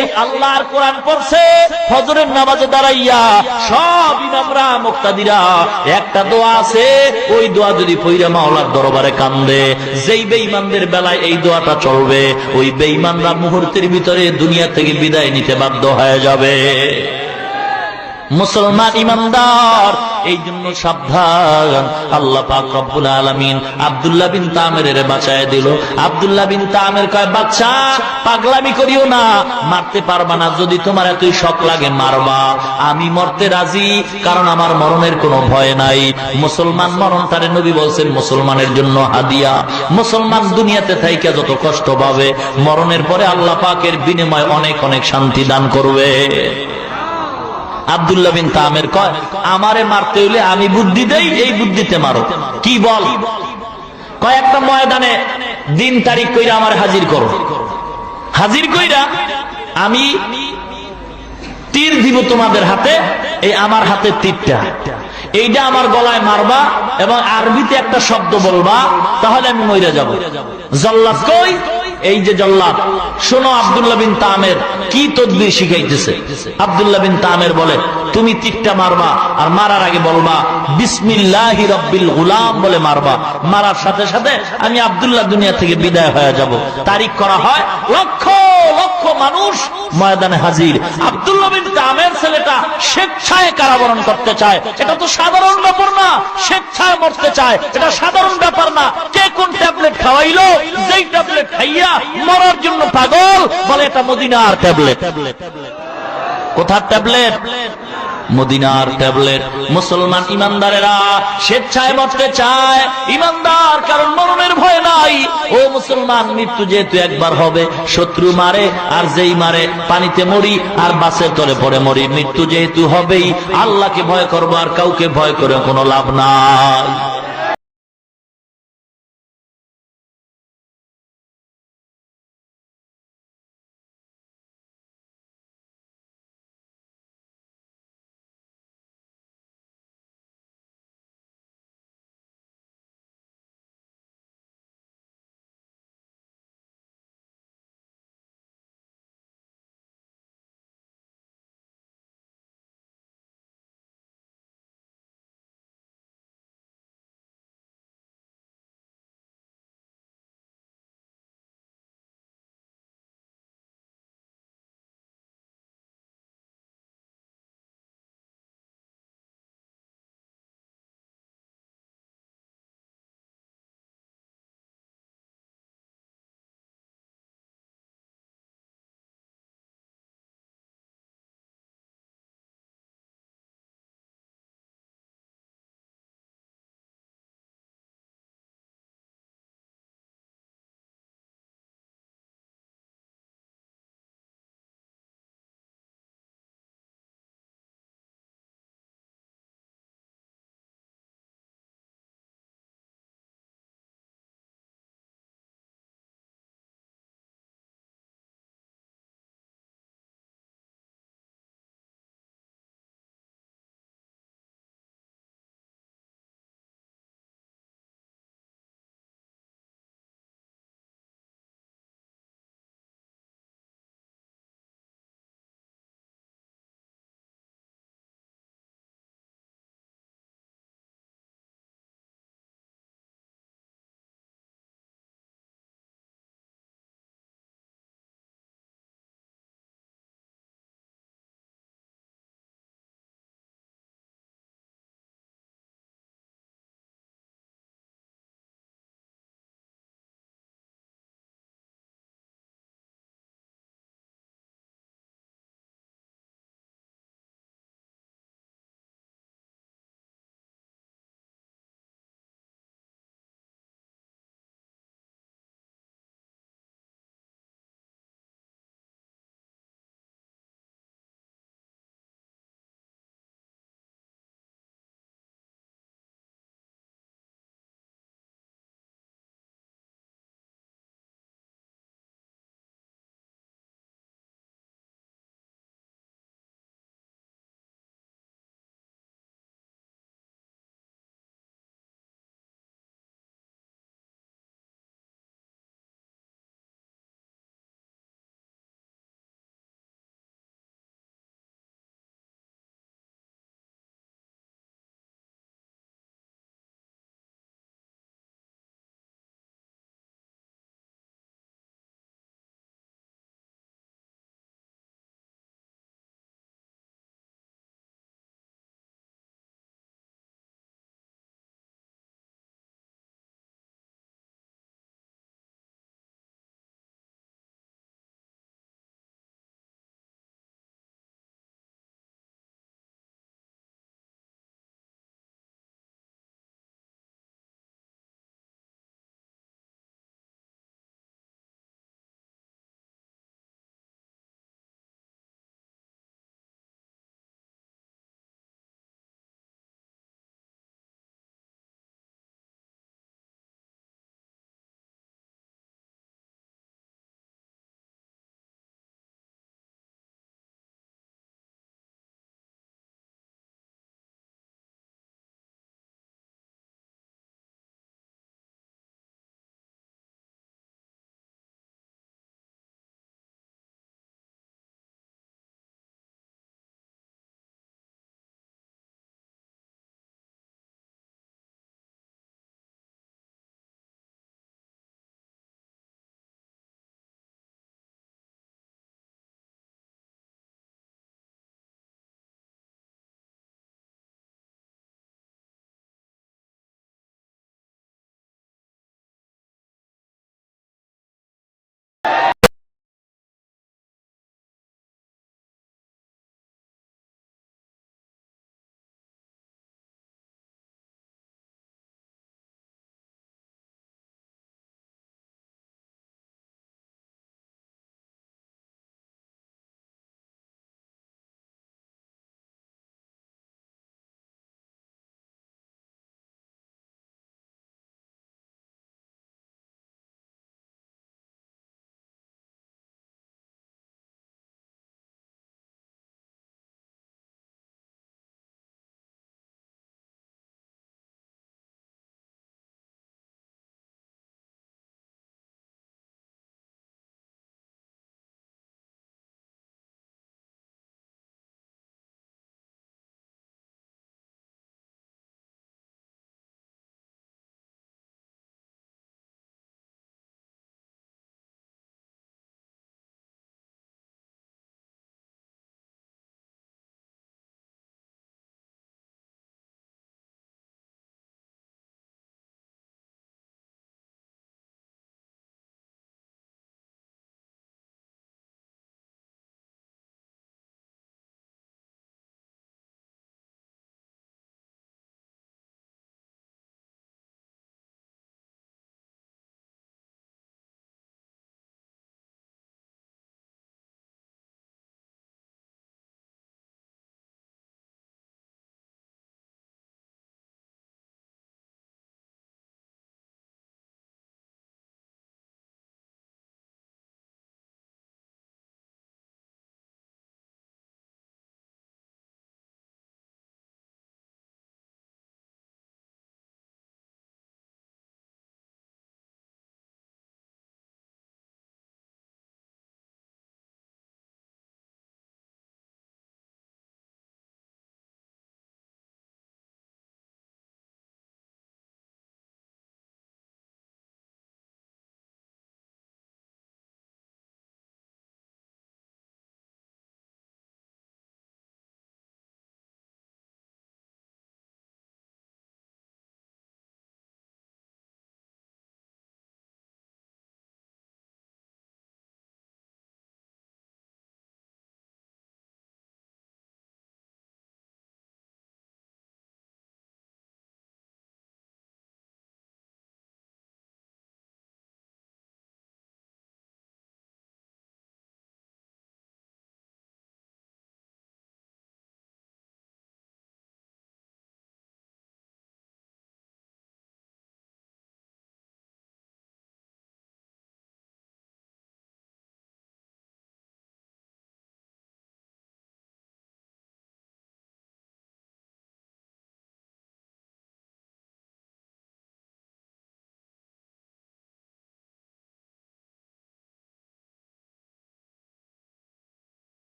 এই আল্লাহর কোরআন পড়ছে, ফজরের নামাজে দাঁড়াইয়া সব ইমামরা মুক্তাদিরা একটা দোয়া আছে, ওই দোয়া যদি পইরা মাওলার দরবারে কান্দে, যেই বেঈমানদের বেলায় এই দোয়াটা চলবে, ওই বেঈমানরা মুহূর্তের ভিতরে দুনিয়া থেকে বিদায় নিতে বাধ্য হয়ে যাবে। মুসলমান ইমানদার, এই জন্য সাবধান। আল্লাহ পাক রব্বুল আলামিন আব্দুল্লাহ বিন তামের বাঁচায় দিল। আব্দুল্লাহ বিন তামের কয়, বাদশা পাগলামি করিও না, মারতে পারবা না, যদি তোমার এতই শখ লাগে মারবা, আমি মরতে রাজি, কারণ আমার মরণের কোনো ভয় নাই। মুসলমান মরণটারে নবী বলছেন মুসলমানের জন্য হাদিয়া। মুসলমান দুনিয়াতে থাইকা যত কষ্ট পাবে, মরণের পরে আল্লাহ পাকের বিনিময়ে অনেক অনেক শান্তি দান করবে। আব্দুল্লাহ বিন তামের কয়, আমারে মারতে হইলে আমি বুদ্ধি দেই, এই বুদ্ধিতে মারো। কি বল? কয়েকটা ময়দানে দিন তারিখ কইরা আমার হাজির করো। হাজির কইরা আমি তীর দিব তোমাদের হাতে, এই আমার হাতে তীরটা, এইটা আমার গলায় মারবা এবং আরবিতে একটা শব্দ বলবা, তাহলে আমি মইরা যাব। জল্লাদ কই? এই যে জল্লাদ, শোনো আব্দুল্লাহ বিন তামের কি তদবির শিখাইতেছে। আব্দুল্লাহ বিন তামের বলে, তুমি তীরটা মারবা আর মারার আগে বলবা বিসমিল্লাহি রাব্বিল গুলাম বলে মারবা। মারার সাথে সাথে আমি আব্দুল্লাহ দুনিয়া থেকে বিদায় হয়ে যাব। তারিখ করা হয়, লক্ষ লক্ষ মানুষ ময়দানে হাজির। আব্দুল্লাহ বিন তামের ছেলেটা স্বেচ্ছায় কারাবরণ করতে চায়, এটা তো সাধারণ ব্যাপার না। স্বেচ্ছায় মরতে চায়, এটা সাধারণ ব্যাপার না। কে কোন ট্যাবলেট খাওয়াইলো, যেই ট্যাবলেট খাইয়া মরার জন্য পাগল, বলে এটা মদিনার ট্যাবলেট। কোথার ট্যাবলেট? মদিনার ট্যাবলেট। মুসলমান ইমানদারেরা স্বেচ্ছায় মরতে চায়, ইমানদার, কারণ মরণের ভয় নাই। ও মুসলমান, মৃত্যু যেহেতু একবার হবে, শত্রু মারে আর যেই মারে, পানিতে মরি আর বাসের তলে পড়ে মরি, মৃত্যু যেহেতু হবেই, আল্লাহকে ভয় করবো আর কাউকে ভয় করে কোনো লাভ নাই।